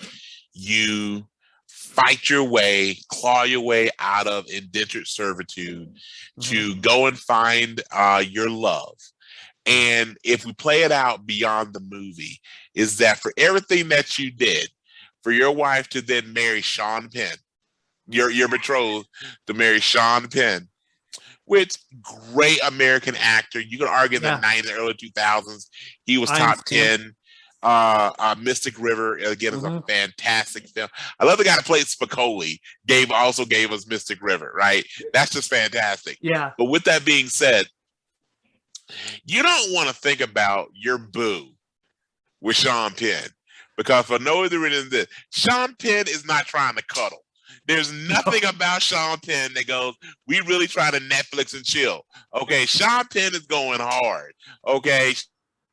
You fight your way, claw your way out of indentured servitude to go and find your love. And if we play it out beyond the movie, is that for everything that you did, for your wife to then marry Sean Penn, your betrothed to marry Sean Penn, which great American actor. You can argue in the 90s, early 2000s, he was top 10. Mystic River, again, is a fantastic film. I love the guy that played Spicoli, also gave us Mystic River, right? That's just fantastic. Yeah. But with that being said, you don't want to think about your boo with Sean Penn, because for no other reason than this, Sean Penn is not trying to cuddle. There's nothing about Sean Penn that goes, we really try to Netflix and chill. Okay, Sean Penn is going hard. Okay,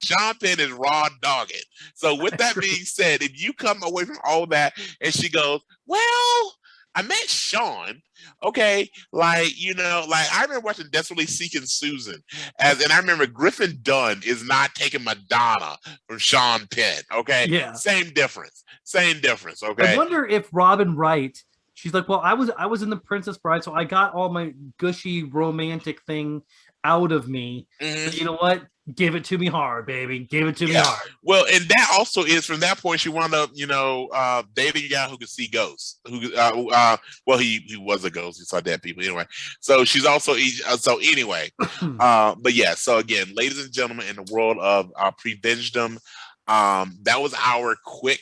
Sean Penn is raw dogging. So with that being said, if you come away from all that and she goes, well, I met Sean. Okay, I remember watching Desperately Seeking Susan, and I remember Griffin Dunn is not taking Madonna from Sean Penn. Okay, same difference. Okay, I wonder if Robin Wright, she's like, well, I was in The Princess Bride, so I got all my gushy romantic thing out of me. But you know what? Give it to me hard, baby. Give it to me hard. Well, and that also is, from that point, she wound up, dating a guy who could see ghosts. He was a ghost. He saw dead people anyway. So she's also, but yeah. So again, ladies and gentlemen, in the world of Pre-Vengedom, that was our quick,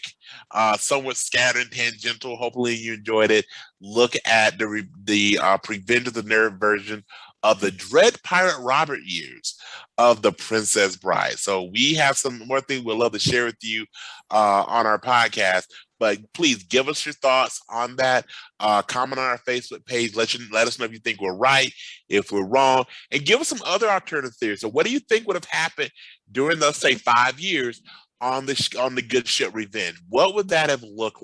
somewhat scattered and tangential. Hopefully you enjoyed it. Look at the Pre-Venge of the Nerd version of the Dread Pirate Robert years of The Princess Bride. So we have some more things we'd love to share with you on our podcast, but please give us your thoughts on that. Comment on our Facebook page. Let us know if you think we're right, if we're wrong, and give us some other alternative theories. So what do you think would have happened during those, say, 5 years on the good ship Revenge? What would that have looked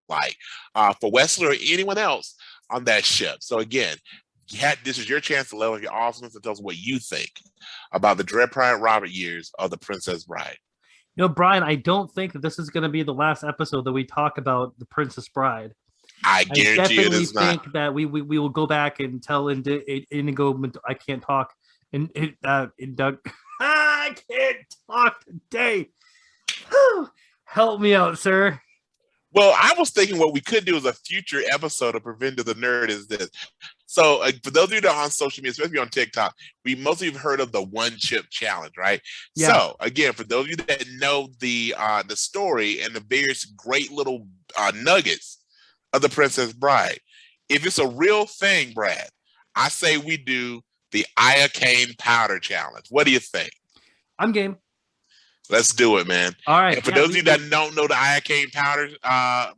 like for Wesley or anyone else on that ship? So again, this is your chance to level your awesomeness and tell us what you think about the Dread Pirate Robert years of The Princess Bride. Brian, I don't think that this is going to be the last episode that we talk about The Princess Bride. I guarantee it is not. I think that we will go back and tell Indigo. I can't talk. Doug, I can't talk today. Help me out, sir. Well, I was thinking what we could do is a future episode of Prevent the Nerd is this. So for those of you that are on social media, especially on TikTok, we mostly have heard of the one chip challenge, right? Yeah. So again, for those of you that know the story and the various great little nuggets of The Princess Bride, if it's a real thing, Brad, I say we do the iocane powder challenge. What do you think? I'm game. Let's do it, man. All right. And for those of you that don't know the iocane powder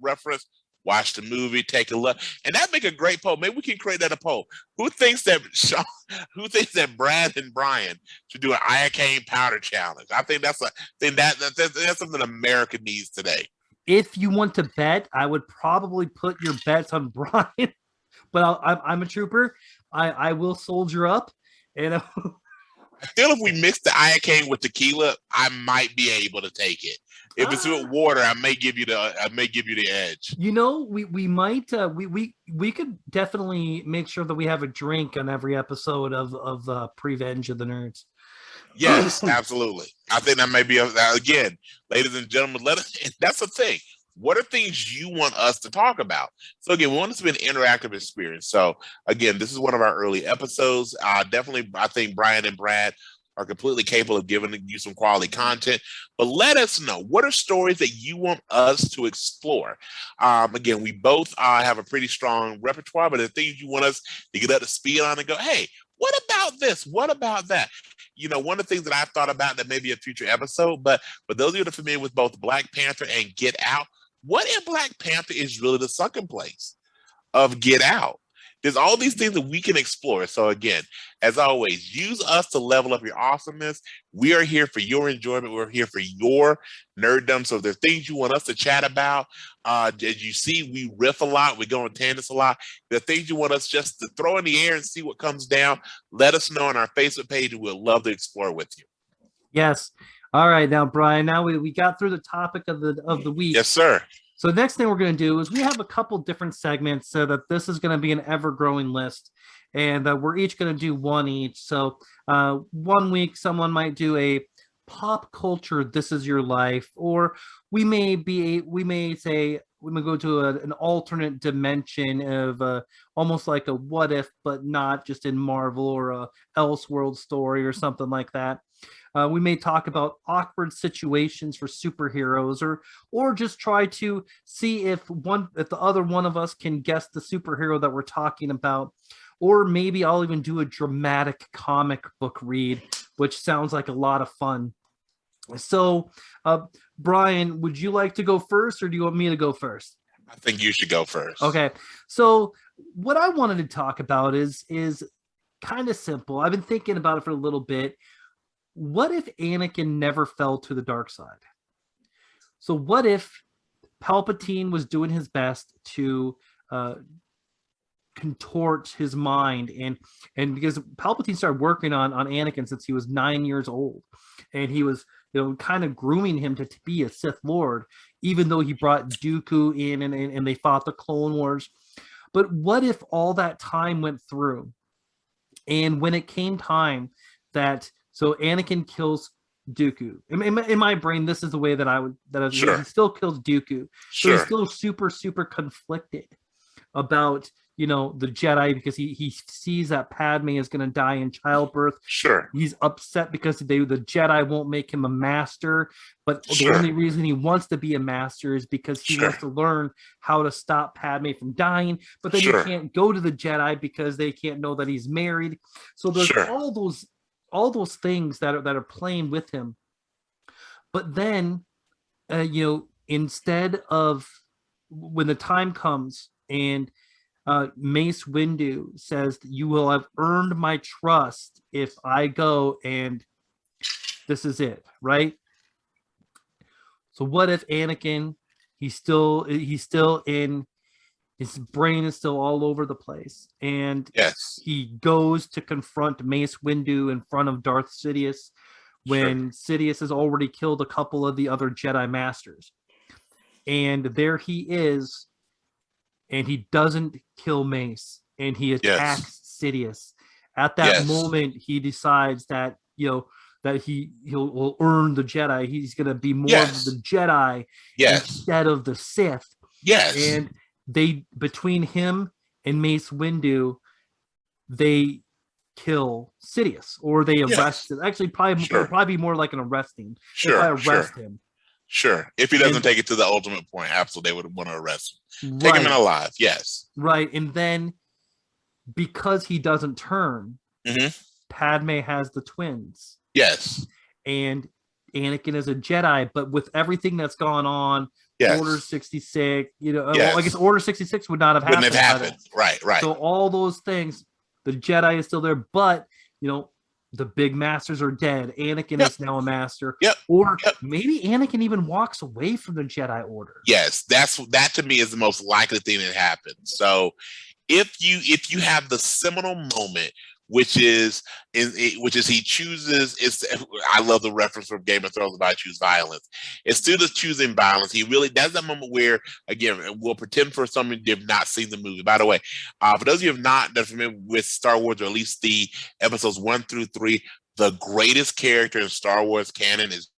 reference, watch the movie, take a look, and that make a great poll. Maybe we can create that a poll. Who thinks that Brad and Brian should do an iocane powder challenge? I think that's something America needs today. If you want to bet, I would probably put your bets on Brian, but I'm a trooper. I will soldier up, and I feel if we mix the iocane with tequila, I might be able to take it. If it's with water, I may give you the edge. You know, we might we could definitely make sure that we have a drink on every episode of Pre-Venge of the Nerds. Yes, absolutely. I think that may be again, ladies and gentlemen. That's the thing. What are things you want us to talk about? So again, we want this to be an interactive experience. So again, this is one of our early episodes. Definitely, I think Brian and Brad are completely capable of giving you some quality content. But let us know, what are stories that you want us to explore? Again, we both have a pretty strong repertoire, but the things you want us to get up to speed on and go, hey, what about this? What about that? You know, one of the things that I've thought about that may be a future episode, but for those of you that are familiar with both Black Panther and Get Out, what if Black Panther is really the sunken place of Get Out? There's all these things that we can explore. So again, as always, use us to level up your awesomeness. We are here for your enjoyment. We're here for your nerddom. So if there's things you want us to chat about, as you see, we riff a lot. We go on tangents a lot. The things you want us just to throw in the air and see what comes down, let us know on our Facebook page, and we'll love to explore with you. Yes. All right. Now, Brian, now we got through the topic of the week. Yes, sir. So the next thing we're going to do is we have a couple different segments so that this is going to be an ever-growing list, and we're each going to do one each. So 1 week, someone might do a pop culture, this is your life, or we may say we may go to an alternate dimension of almost like a what if, but not just in Marvel, or a Elseworld story or something like that. We may talk about awkward situations for superheroes, or just try to see if the other one of us can guess the superhero that we're talking about. Or maybe I'll even do a dramatic comic book read, which sounds like a lot of fun. So, Brian, would you like to go first, or do you want me to go first? I think you should go first. Okay. So what I wanted to talk about is kind of simple. I've been thinking about it for a little bit. What if Anakin never fell to the dark side? So what if Palpatine was doing his best to contort his mind, and because Palpatine started working on Anakin since he was 9 years old, and he was kind of grooming him to be a Sith Lord, even though he brought Dooku in and they fought the Clone Wars. But what if all that time went through, and when it came time so Anakin kills Dooku. In my brain, this is the way that I would Sure. He still kills Dooku. So Sure. he's still super, super conflicted about the Jedi, because he sees that Padme is going to die in childbirth. Sure. He's upset because the Jedi won't make him a master, but Sure. the only reason he wants to be a master is because he Sure. wants to learn how to stop Padme from dying. But then Sure. he can't go to the Jedi because they can't know that he's married. So there's Sure. all those things that are playing with him. But then instead of, when the time comes and Mace Windu says, you will have earned my trust if I go, and this is it, right? So what if Anakin, he's still in, his brain is still all over the place, and Yes. he goes to confront Mace Windu in front of Darth Sidious when Sidious has already killed a couple of the other Jedi Masters. And there he is, and he doesn't kill Mace, and he attacks Sidious. At that moment, he decides that that he'll earn the Jedi. He's going to be more of the Jedi instead of the Sith. Yes. And between him and Mace Windu, they kill Sidious, or they arrest him. Actually, probably be more like an arresting. Sure. Arrest him. Sure. If he doesn't take it to the ultimate point, absolutely, they would want to arrest him. Take him in alive. Yes. Right. And then, because he doesn't turn, Padme has the twins. Yes. And Anakin is a Jedi, but with everything that's gone on, yes. Order 66, yes. well, I guess Order 66 would not have happened. Wouldn't have happened. Right. So all those things, the Jedi is still there, but the big masters are dead. Anakin is now a master. Or maybe Anakin even walks away from the Jedi Order. Yes, that to me is the most likely thing that happens. So if you have the seminal moment, which is he chooses, I love the reference from Game of Thrones about choose violence. Instead of choosing violence, he really does that moment where, again, we'll pretend for some of you have not seen the movie. By the way, for those of you who have not that familiar with Star Wars, or at least the episodes 1 through 3, the greatest character in Star Wars canon is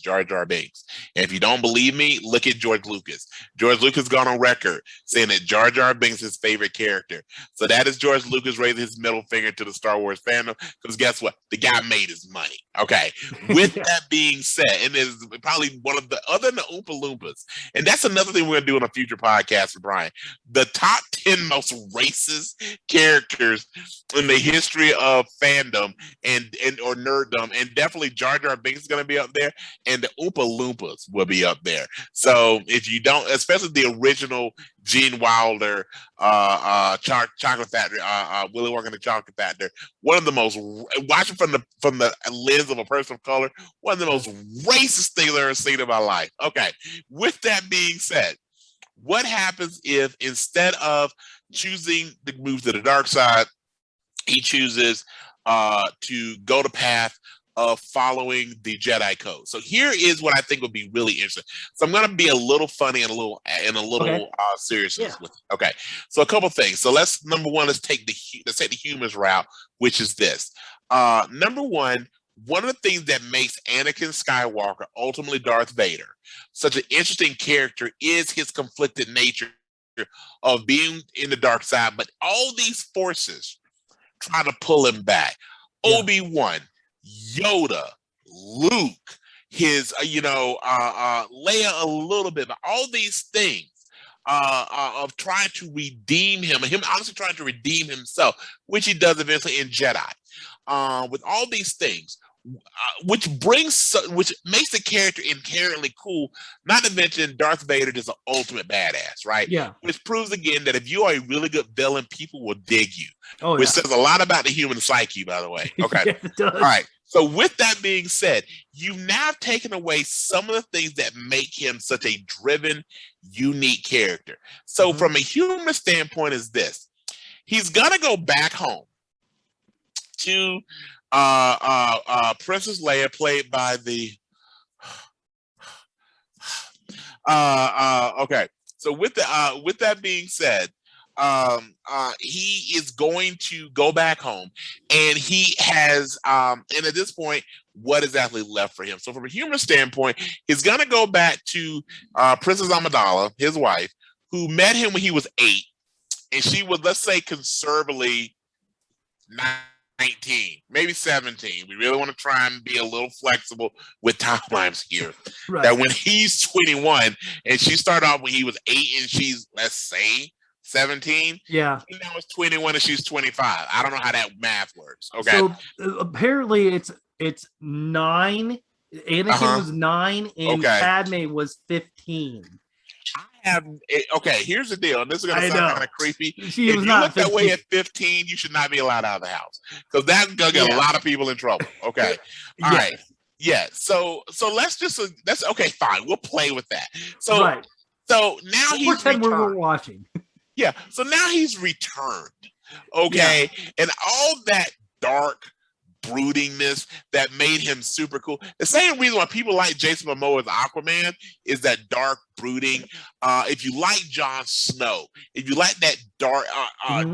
Jar Jar Binks. And if you don't believe me, look at George Lucas. George Lucas gone on record saying that Jar Jar Binks is his favorite character. So that is George Lucas raising his middle finger to the Star Wars fandom, because guess what? The guy made his money. Okay. With that being said, and is probably one of the other than the Oompa Loompas, and that's another thing we're gonna do in a future podcast for Brian. The top 10 most racist characters in the history of fandom and or nerddom, and definitely Jar Jar Binks is gonna be up there. And the Oompa Loompas will be up there. So if you don't, especially the original Gene Wilder Chocolate Factory, Willy Wonka and the Chocolate Factory, one of the most, watching from the lens of a person of color, one of the most racist things I've ever seen in my life. Okay, with that being said, what happens if instead of choosing to move to the dark side, he chooses to go the path of following the Jedi code? So here is what I think would be really interesting. So I'm going to be a little funny and a little seriousness with it. Okay. So a couple things. So number one, let's take the humorous route, which is this. Number one of the things that makes Anakin Skywalker, ultimately Darth Vader, such an interesting character is his conflicted nature of being in the dark side, but all these forces try to pull him back. Obi-Wan, Yoda, Luke, his Leia a little bit, but all these things of trying to redeem him, and him honestly trying to redeem himself, which he does eventually in Jedi. With all these things, which makes the character inherently cool. Not to mention Darth Vader is an ultimate badass, right? Yeah. Which proves again that if you are a really good villain, people will dig you. Oh, which says a lot about the human psyche, by the way. Okay. Yeah, it does. All right. So with that being said, you've now taken away some of the things that make him such a driven, unique character. So from a human standpoint is this. He's gonna go back home to Princess Leia, played by the okay. So with that being said, he is going to go back home, and he has and at this point, what is actually left for him? So from a human standpoint, he's gonna go back to Princess Amidala, his wife, who met him when he was 8, and she was, let's say, conservatively 19, maybe 17. We really want to try and be a little flexible with timelines here. Right. That when he's 21 and she started off when he was 8 and she's, let's say, 17. Yeah. He now is 21 and she's 25. I don't know how that math works. Okay. So apparently it's 9. Anakin was 9 and Padme was 15. Here's the deal, and this is going to sound kind of creepy. If you look that way at 15, you should not be allowed out of the house, because that's going to get a lot of people in trouble. Okay. All right. Yeah. So that's okay, fine. We'll play with that. So so now he's returned. We're watching. Yeah. So now he's returned. Okay. Yeah. And all that dark broodingness that made him super cool. The same reason why people like Jason Momoa as Aquaman is that dark brooding. If you like Jon Snow, if you like that dark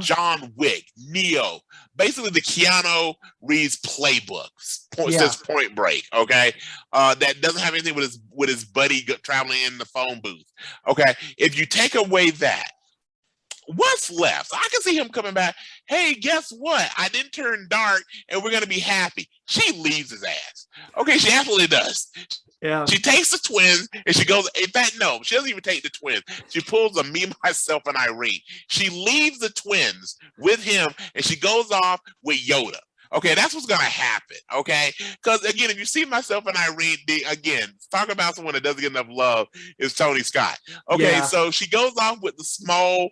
John Wick, Neo, basically the Keanu Reeves playbook says Point Break. Okay, that doesn't have anything with his buddy traveling in the phone booth. Okay, if you take away that, what's left? I can see him coming back. Hey, guess what? I didn't turn dark, and we're gonna be happy. She leaves his ass. Okay, she absolutely does. Yeah. She takes the twins and she goes. In fact, no, she doesn't even take the twins. She pulls a me, myself, and Irene. She leaves the twins with him, and she goes off with Yoda. Okay, that's what's gonna happen. Okay, because again, if you see myself and Irene, again, talk about someone that doesn't get enough love is Tony Scott. Okay, Yeah. so she goes off with the small,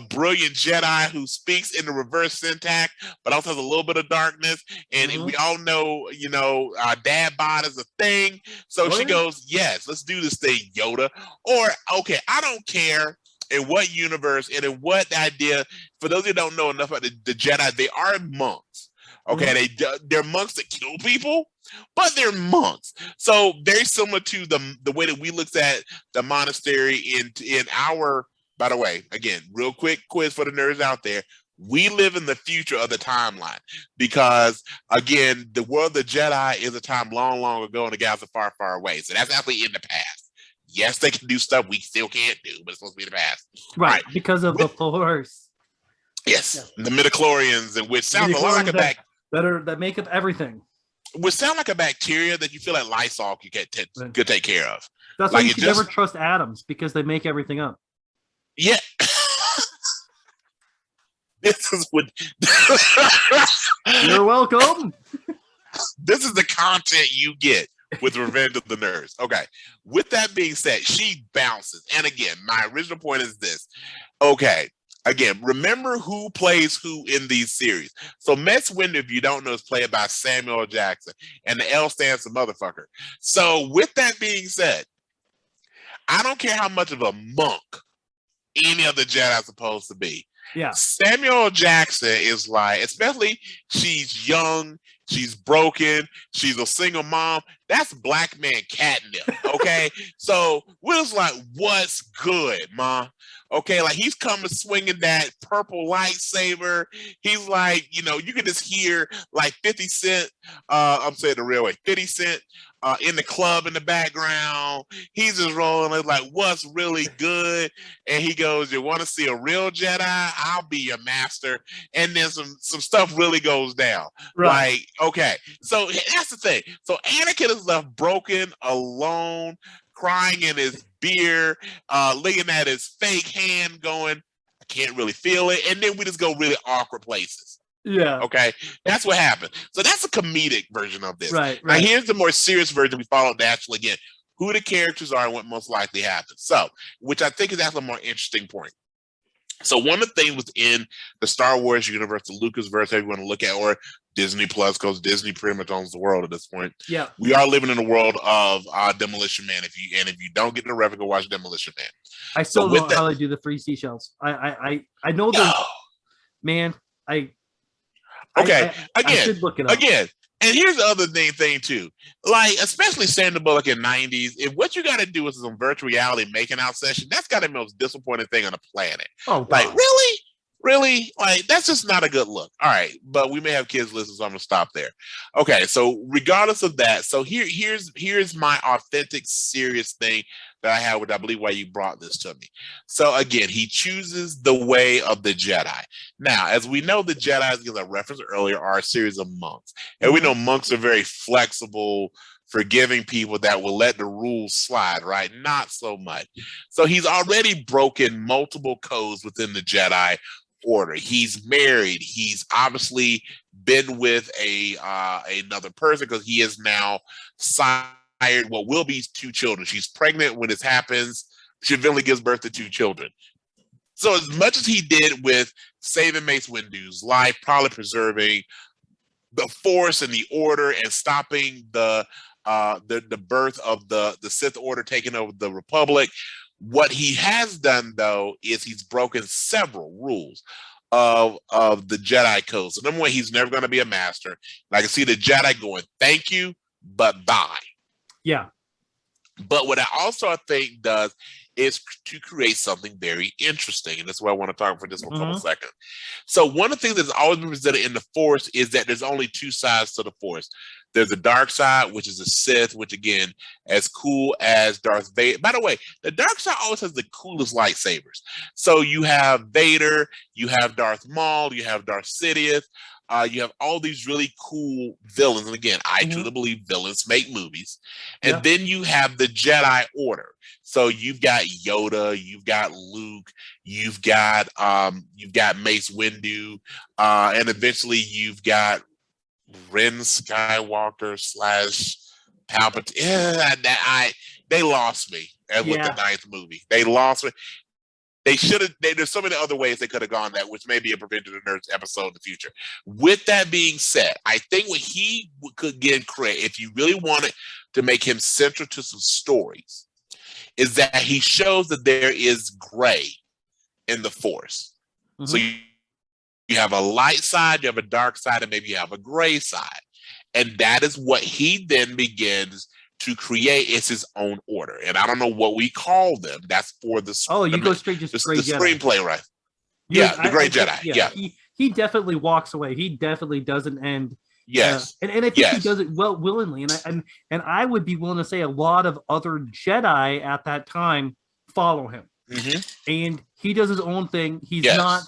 brilliant Jedi who speaks in the reverse syntax, but also has a little bit of darkness. And we all know, dad bod is a thing. So she goes, "Yes, let's do this thing, Yoda." Or okay, I don't care in what universe and in what idea. For those who don't know enough about the Jedi, they are monks. Okay, they're monks that kill people, but they're monks. So very similar to the way that we looked at the monastery in our. By the way, again, real quick quiz for the nerds out there. We live in the future of the timeline because, again, the world of the Jedi is a time long, long ago, and the galaxy far, far away. So that's actually in the past. Yes, they can do stuff we still can't do, but it's supposed to be in the past. Right, because of the Force. Yes, the midichlorians, which sounds a lot like that make up everything. Would sound like a bacteria that you feel like Lysol could take care of. That's why you should never trust atoms because they make everything up. Yeah. This is what you're welcome. This is the content you get with Revenge of the Nerds. Okay. With that being said, she bounces. And again, my original point is this. Okay. Again, remember who plays who in these series. So Mace Windu, if you don't know, is played by Samuel L. Jackson. And the L stands for motherfucker. So with that being said, I don't care how much of a monk any of the Jedi is supposed to be. Yeah. Samuel L. Jackson is like, especially she's young, she's broken, she's a single mom. That's black man catnip, okay? So Will's like, what's good, ma? Okay, like he's coming swinging that purple lightsaber. He's like, you can just hear like 50 Cent, I'm saying the real way, 50 Cent in the club in the background. He's just rolling. It's like, what's really good? And he goes, you want to see a real Jedi? I'll be your master. And then some stuff really goes down. Right. Like, okay. So that's the thing. So Anakin is left broken, alone, crying in his beer, looking at his fake hand going, I can't really feel it. And then we just go really awkward places. Yeah. Okay. That's what happened. So that's a comedic version of this. Right. Now here's the more serious version we followed naturally again. Who the characters are and what most likely happens. So, which I think is actually a more interesting point. So one of the things within the Star Wars universe, the Lucasverse, however you want to look at, or Disney Plus, because Disney pretty much owns the world at this point. Yeah, we are living in a world of Demolition Man. If you don't get the reference, go watch Demolition Man. I still don't know how they do the free seashells. I know there's man. I should look it up. Again. And here's the other thing too, like especially Sandra Bullock in '90s. If what you got to do is some virtual reality making out session, that's got to be the most disappointing thing on the planet. Oh, like really, like that's just not a good look. All right, but we may have kids listening, so I'm gonna stop there. Okay, so regardless of that, so here's my authentic, serious thing that I have, which I believe why you brought this to me. So again, he chooses the way of the Jedi. Now, as we know, the Jedi, as I referenced earlier, are a series of monks. And we know monks are very flexible, forgiving people that will let the rules slide, right? Not so much. So he's already broken multiple codes within the Jedi Order. He's married. He's obviously been with another person because he is now signed what will be 2 children. She's pregnant when this happens. She eventually gives birth to 2 children. So as much as he did with saving Mace Windu's life, probably preserving the Force and the Order and stopping the birth of the Sith Order taking over the Republic, what he has done though is he's broken several rules of the Jedi code. So number one, he's never going to be a master. And I can see the Jedi going, thank you, but bye. Yeah. But what I also think does is to create something very interesting. And that's what I want to talk for just a couple seconds. So one of the things that's always been presented in the Force is that there's only 2 sides to the Force. There's the dark side, which is the Sith, which again, as cool as Darth Vader. By the way, the dark side always has the coolest lightsabers. So you have Vader, you have Darth Maul, you have Darth Sidious. You have all these really cool villains. And again, I truly believe villains make movies. And then you have the Jedi Order. So you've got Yoda, you've got Luke, you've got Mace Windu, and eventually you've got Ren Skywalker slash Palpatine. Yeah, they lost me with the ninth movie. They lost me. They should have. There's so many other ways they could have gone that, which may be a Prevention of Nerds episode in the future. With that being said, I think what he could get create, if you really wanted to make him central to some stories, is that he shows that there is gray in the Force. Mm-hmm. So you have a light side, you have a dark side, and maybe you have a gray side. And that is what he then begins to create. It's his own order. And I don't know what we call them. That's for the go straight to the screenplay, right? The Gray Jedi. Yeah. He definitely walks away. He definitely doesn't end. Yes. And I think he does it willingly. And I would be willing to say a lot of other Jedi at that time follow him. Mm-hmm. And he does his own thing. He's not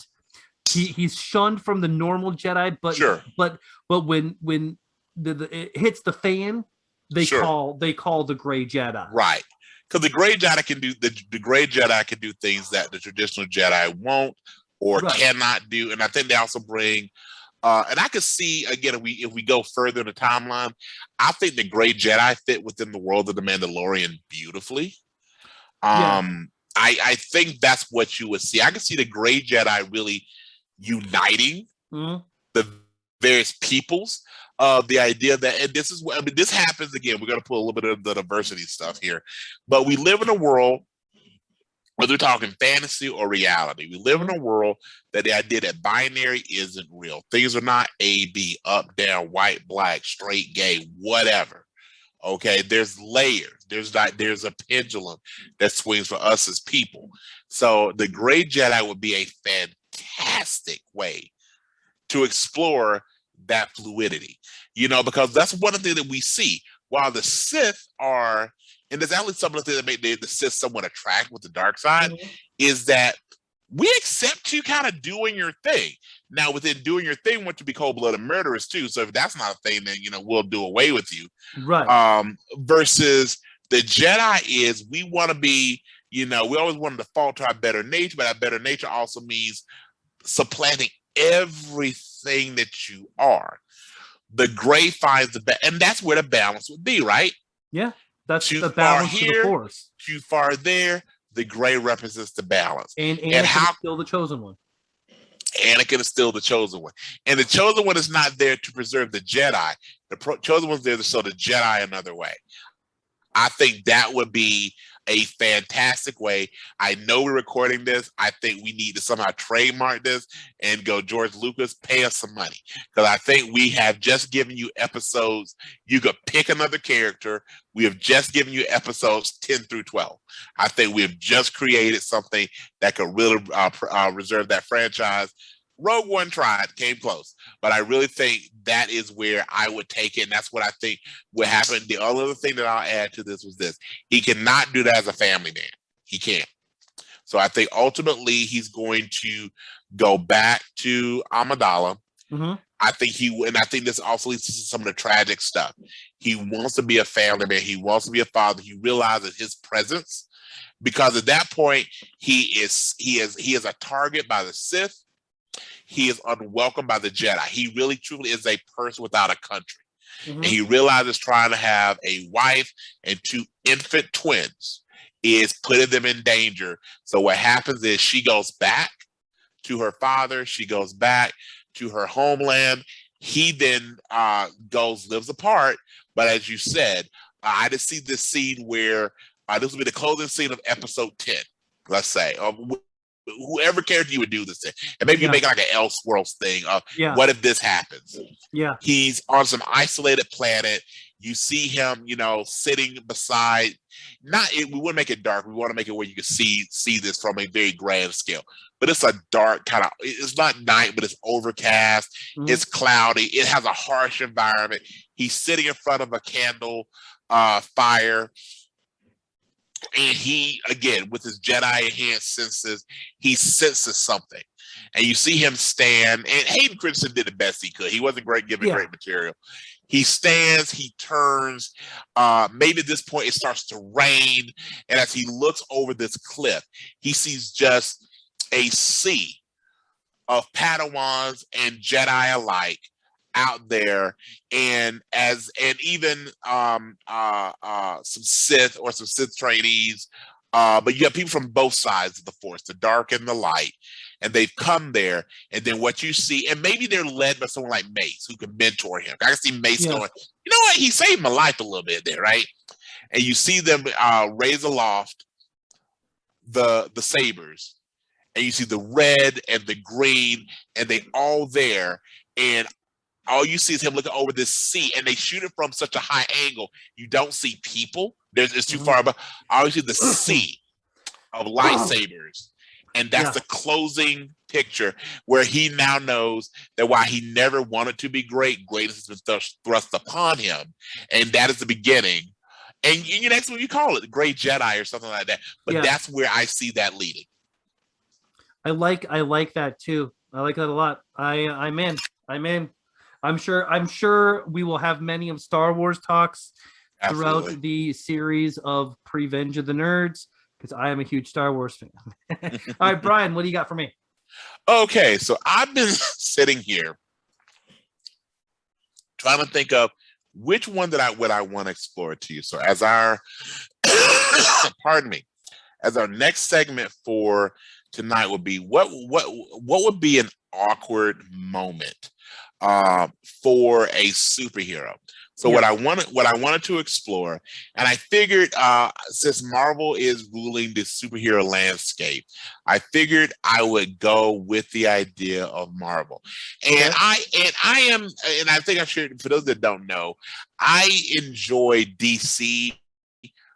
he's shunned from the normal Jedi, but when it hits the fan, they call the Gray Jedi. Right. Because the Gray Jedi can do the Gray Jedi can do things that the traditional Jedi won't or cannot do. And I think they also bring and I could see again if we go further in the timeline, I think the Gray Jedi fit within the world of the Mandalorian beautifully. I think that's what you would see. I could see the Gray Jedi really uniting the various peoples of the idea that, and this is what this happens again. We're going to put a little bit of the diversity stuff here, but we live in a world, whether we're talking fantasy or reality, we live in a world that the idea that binary isn't real. Things are not A, B, up, down, white, black, straight, gay, whatever. Okay, there's layers. There's a pendulum that swings for us as people. So the Gray Jedi would be a fantastic way to explore that fluidity, because that's one of the things that we see. While the Sith are, and there's actually some of the things that make the Sith somewhat attractive with the dark side, is that we accept you kind of doing your thing. Now, within doing your thing, we want to be cold-blooded murderers too. So if that's not a thing, then we'll do away with you. Right. Versus the Jedi is we want to be, we always want to default to our better nature, but our better nature also means supplanting everything that you are. The Gray finds the best, and that's where the balance would be, right? Yeah, that's the balance here, to the Force. Too far there, the Gray represents the balance. And Anakin is still the chosen one. Anakin is still the chosen one. And the chosen one is not there to preserve the Jedi. The chosen one's there to show the Jedi another way. I think that would be a fantastic way. I know we're recording this. I think we need to somehow trademark this and go, George Lucas, pay us some money. Because I think we have just given you episodes. You could pick another character. We have just given you episodes 10 through 12. I think we have just created something that could really reserve that franchise. Rogue One tried, came close, but I really think that is where I would take it, and that's what I think would happen. The only other thing that I'll add to this was this: he cannot do that as a family man. He can't. So I think ultimately he's going to go back to Amidala. Mm-hmm. I think this also leads to some of the tragic stuff. He wants to be a family man. He wants to be a father. He realizes his presence, because at that point he is a target by the Sith. He is unwelcome by the Jedi. He really truly is a person without a country. Mm-hmm. And he realizes trying to have a wife and 2 infant twins is putting them in danger. So what happens is she goes back to her father. She goes back to her homeland. He then lives apart. But as you said, I just see this scene where this will be the closing scene of episode 10, let's say. Whoever character you would do this in. And maybe you make like an Elseworlds thing of what if this happens? Yeah. He's on some isolated planet. You see him, sitting beside, we wouldn't make it dark. We want to make it where you can see this from a very grand scale. But it's a dark kind of, it's not night, but it's overcast. Mm-hmm. It's cloudy. It has a harsh environment. He's sitting in front of a candle fire. And he, again, with his Jedi enhanced senses, he senses something. And you see him stand, and Hayden Christensen did the best he could. He wasn't great giving great material. He stands, he turns. Maybe at this point it starts to rain. And as he looks over this cliff, he sees just a sea of Padawans and Jedi alike out there, and even some Sith trainees, but you have people from both sides of the Force, the dark and the light, and they've come there. And then what you see, and maybe they're led by someone like Mace who can mentor him. I can see Mace going, you know what, he saved my life a little bit there, right? And you see them raise aloft the sabers, and you see the red and the green, and they all there, and all you see is him looking over this sea, and they shoot it from such a high angle. You don't see people. It's too far above. All you see the sea of lightsabers. And that's the closing picture where he now knows that while he never wanted to be great, greatness has been thrust upon him. And that is the beginning. And that's what you call it, the Great Jedi or something like that. But that's where I see that leading. I like that too. I like that a lot. I'm in. I'm sure we will have many of Star Wars talks throughout the series of Pre-Venge of the Nerds, because I am a huge Star Wars fan. All right, Brian, what do you got for me? Okay, so I've been sitting here trying to think of which one that I want to explore to you. So as our pardon me, as our next segment for tonight would be what would be an awkward moment for a superhero. So what I wanted to explore, and I figured since Marvel is ruling the superhero landscape, I figured I would go with the idea of Marvel. And I think I should, for those that don't know, I enjoy DC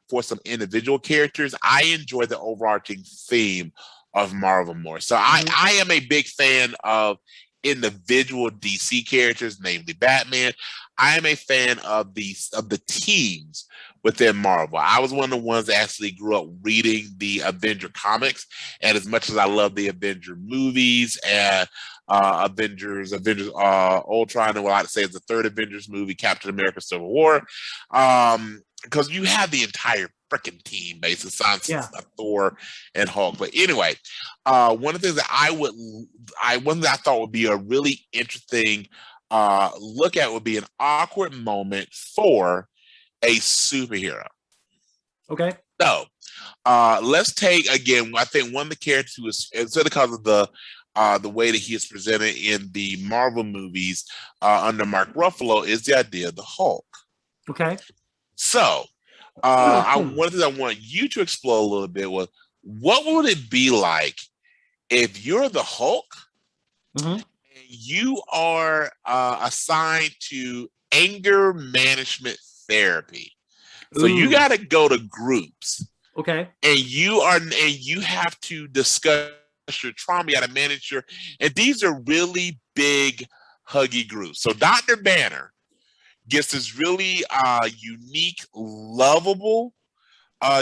for some individual characters. I enjoy the overarching theme of Marvel more. So I am a big fan of individual DC characters, namely Batman. I am a fan of the teams within Marvel. I was one of the ones that actually grew up reading the Avenger comics, and as much as I love the Avenger movies and Avengers Ultron, and what I like to say is the third Avengers movie, Captain America: Civil War, because you have the entire freaking team basically, Thor and Hulk. But anyway, one of the things that I thought would be a really interesting look at would be an awkward moment for a superhero. Okay. So let's take, again, I think one of the characters who is, instead because of the way that he is presented in the Marvel movies under Mark Ruffalo, is the idea of the Hulk. Okay. So one of the things I want you to explore a little bit was, what would it be like if you're the Hulk and you are assigned to anger management therapy? So you got to go to groups. Okay. And you have to discuss your trauma. You got to manage and these are really big, huggy groups. So Dr. Banner gets this really unique, lovable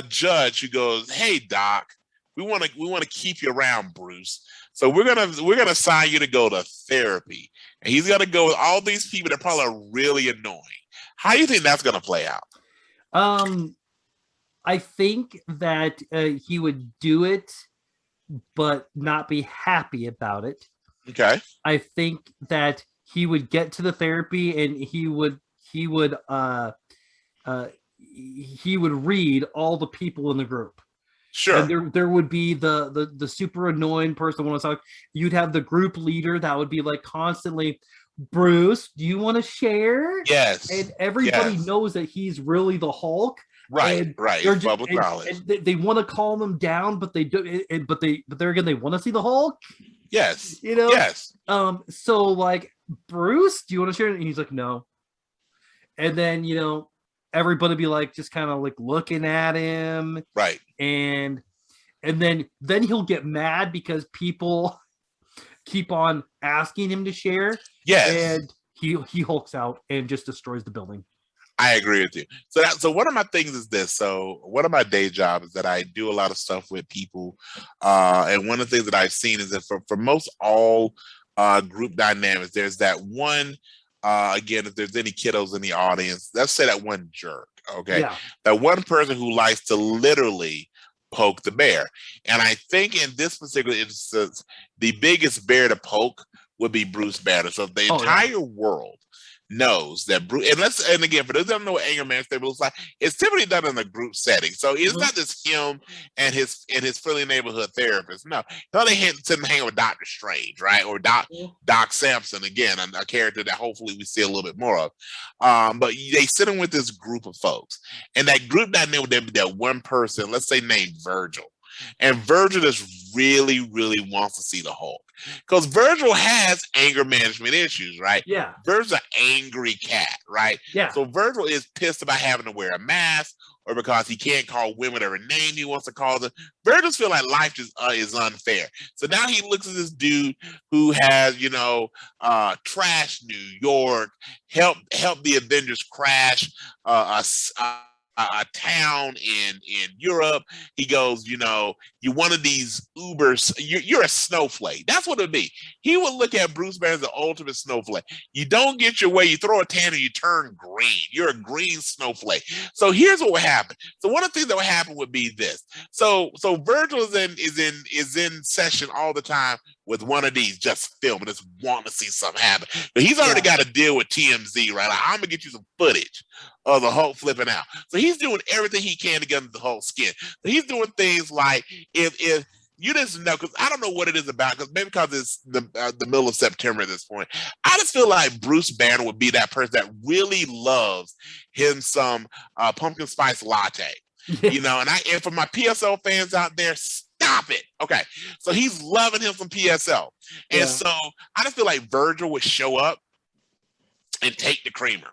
judge who goes, "Hey, Doc, we want to keep you around, Bruce. So we're gonna assign you to go to therapy." And he's gonna go with all these people that probably are really annoying. How do you think that's gonna play out? I think that he would do it, but not be happy about it. Okay. I think that he would get to the therapy and he would read all the people in the group. Sure. And there would be the super annoying person when I talk. You'd have the group leader that would be like constantly, "Bruce, do you want to share?" Yes. And everybody knows that he's really the Hulk. Right. It's public knowledge. And they want to calm him down, but they do. But there again, they want to see the Hulk. Yes. Yes. So like, "Bruce, do you want to share?" And he's like, "No." And then everybody be like, just kind of like looking at him. Right. And then he'll get mad because people keep on asking him to share. Yes. And he hulks out and just destroys the building. I agree with you. So one of my things is this. So one of my day jobs is that I do a lot of stuff with people. And one of the things that I've seen is that for most all group dynamics, there's that one, again, if there's any kiddos in the audience, let's say that one jerk, okay? Yeah. That one person who likes to literally poke the bear. And I think in this particular instance, the biggest bear to poke would be Bruce Banner. So if the entire world knows that Bruce, and again, for those who don't know what anger management looks like, it's typically done in a group setting. So it's not just him and his friendly neighborhood therapist. No, they sit and hang with Dr. Strange, right? Or Doc Samson, again, a character that hopefully we see a little bit more of. But they sit in with this group of folks, and that group dynamic would be that one person, let's say named Virgil. And Virgil just really, really wants to see the Hulk. Because Virgil has anger management issues, right? Yeah. Virgil's an angry cat, right? Yeah. So Virgil is pissed about having to wear a mask, or because he can't call women whatever name he wants to call them. Virgil's feel like life just is unfair. So now he looks at this dude who has, trashed New York, helped the Avengers crash a town in Europe. He goes, you're one of these Ubers. You're a snowflake. That's what it would be. He would look at Bruce Banner as the ultimate snowflake. You don't get your way. You throw a tan and you turn green. You're a green snowflake. So here's what would happen. So one of the things that would happen would be this. So Virgil is in session all the time with one of these, just filming, just wanting to see something happen. But he's already got to deal with TMZ, right? Like, I'm gonna get you some footage of the Hulk flipping out. So he's doing everything he can to get under the Hulk's skin. So he's doing things like, if you just know, because I don't know what it is about, because maybe because it's the middle of September at this point, I just feel like Bruce Banner would be that person that really loves him some pumpkin spice latte. And for my PSL fans out there, stop it. Okay. So he's loving him some PSL. And so I just feel like Virgil would show up and take the creamer.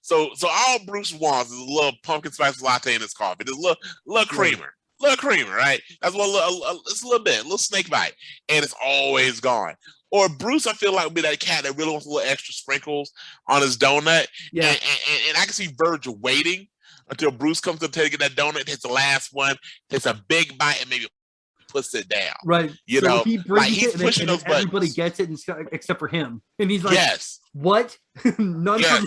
So all Bruce wants is a little pumpkin spice latte in his coffee. Just a little creamer. Little creamer, right? That's it's a little snake bite. And it's always gone. Or Bruce, I feel like, would be that cat that really wants a little extra sprinkles on his donut. Yeah. And I can see Virgil waiting until Bruce comes up to get that donut, takes the last one, takes a big bite, and maybe puts it down. Right. So he brings he's pushing those buttons. Everybody gets it except for him. And he's like, yes. What? None of them.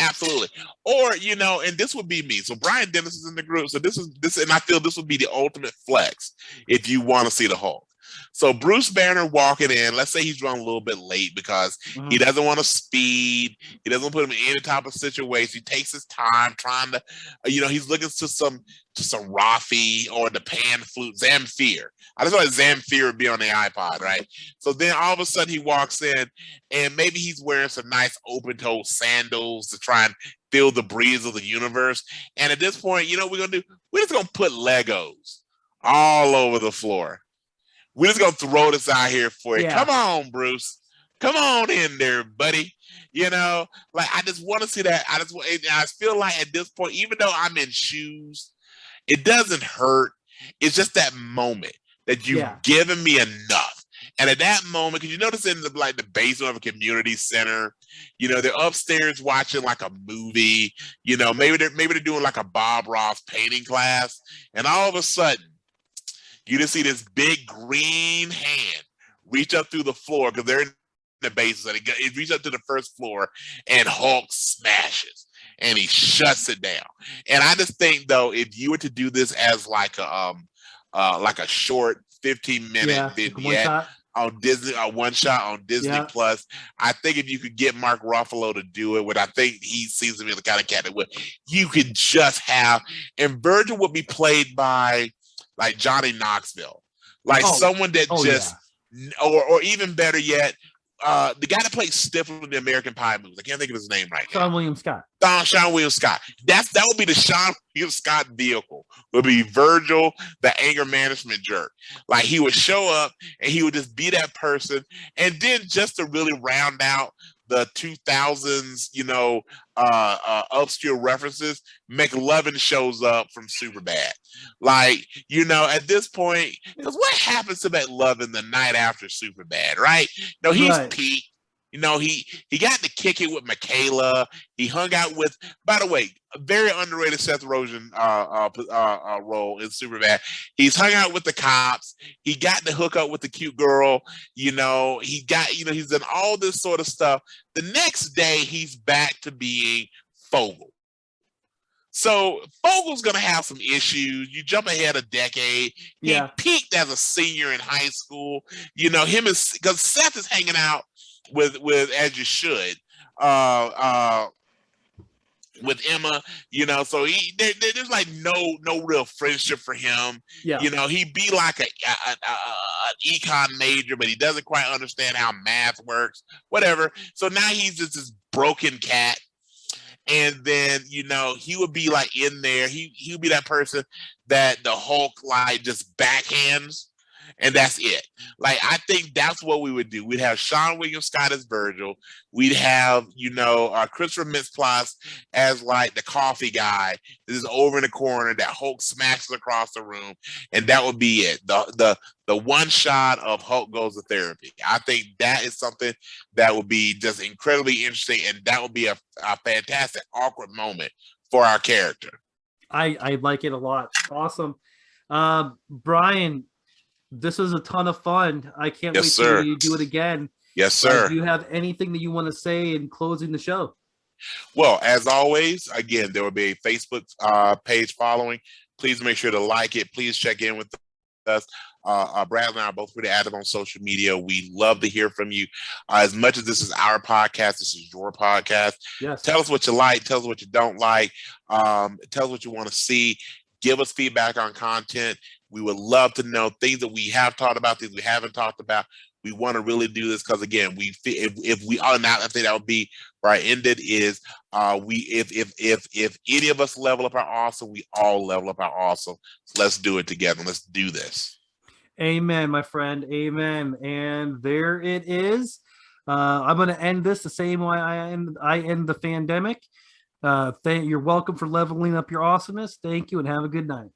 Absolutely. Or, and this would be me. So Brian Dennis is in the group. So this, and I feel this would be the ultimate flex if you want to see the Hulk. So Bruce Banner walking in, let's say he's running a little bit late because he doesn't want to speed. He doesn't put him in any type of situation. He takes his time trying to, he's looking to some Rafi or the pan flute, Zamfir. I just thought Zamfir would be on the iPod, right? So then all of a sudden he walks in and maybe he's wearing some nice open-toed sandals to try and feel the breeze of the universe. And at this point, what we're going to do? We're just going to put Legos all over the floor. We're just going to throw this out here for you. Yeah. Come on, Bruce. Come on in there, buddy. I just want to see that. I feel like at this point, even though I'm in shoes, it doesn't hurt. It's just that moment that you've given me enough. And at that moment, because you notice in the basement of a community center, they're upstairs watching like a movie, maybe they're doing like a Bob Ross painting class. And all of a sudden, you just see this big green hand reach up through the floor because they're in the basement. It reaches up to the first floor and Hulk smashes and he shuts it down. And I just think, though, if you were to do this as like a short 15-minute vignette on Disney, one shot on Disney Plus, I think if you could get Mark Ruffalo to do it, what I think he seems to be the kind of cat that would, you could just have, and Virgil would be played by like Johnny Knoxville, someone that or even better yet, the guy that plays Stifler in the American Pie movies. I can't think of his name right now. Sean William Scott. Sean William Scott. That would be the Sean William Scott vehicle. Would be Virgil, the anger management jerk. Like he would show up and he would just be that person, and then just to really round out the 2000s, obscure references, McLovin shows up from Superbad. At this point, because what happens to McLovin the night after Superbad, right? He's Pete. He got to kick it with Michaela. He hung out with, by the way, a very underrated Seth Rogen role in Superbad. He's hung out with the cops. He got to hook up with the cute girl. He's done all this sort of stuff. The next day, he's back to being Fogel. So Fogel's going to have some issues. You jump ahead a decade. He peaked as a senior in high school. Because Seth is hanging out with as you should. With Emma, so there's like no real friendship for him. Yeah. He'd be like an econ major, but he doesn't quite understand how math works, whatever. So now he's just this broken cat. And then, he would be like in there. He would be that person that the Hulk like just backhands. And that's it. Like, I think that's what we would do. We'd have Sean William Scott as Virgil. We'd have, Christopher Mintz-Plasse as like the coffee guy that is over in the corner that Hulk smashes across the room. And that would be it. The one shot of Hulk goes to therapy. I think that is something that would be just incredibly interesting. And that would be a fantastic, awkward moment for our character. I like it a lot. Awesome. Brian, this was a ton of fun. I can't wait till you do it again. Yes, sir. Do you have anything that you want to say in closing the show? Well, as always, again, there will be a Facebook page following. Please make sure to like it. Please check in with us. Bradley and I are both pretty active on social media. We love to hear from you. As much as this is our podcast, this is your podcast. Yes. Tell us what you like. Tell us what you don't like. Tell us what you want to see. Give us feedback on content. We would love to know things that we have talked about, things we haven't talked about. We want to really do this because, again, if we are not, I think that would be where I ended is if any of us level up our awesome, we all level up our awesome. So let's do it together. Let's do this. Amen, my friend. Amen. And there it is. I'm going to end this the same way I end the pandemic. You're welcome for leveling up your awesomeness. Thank you and have a good night.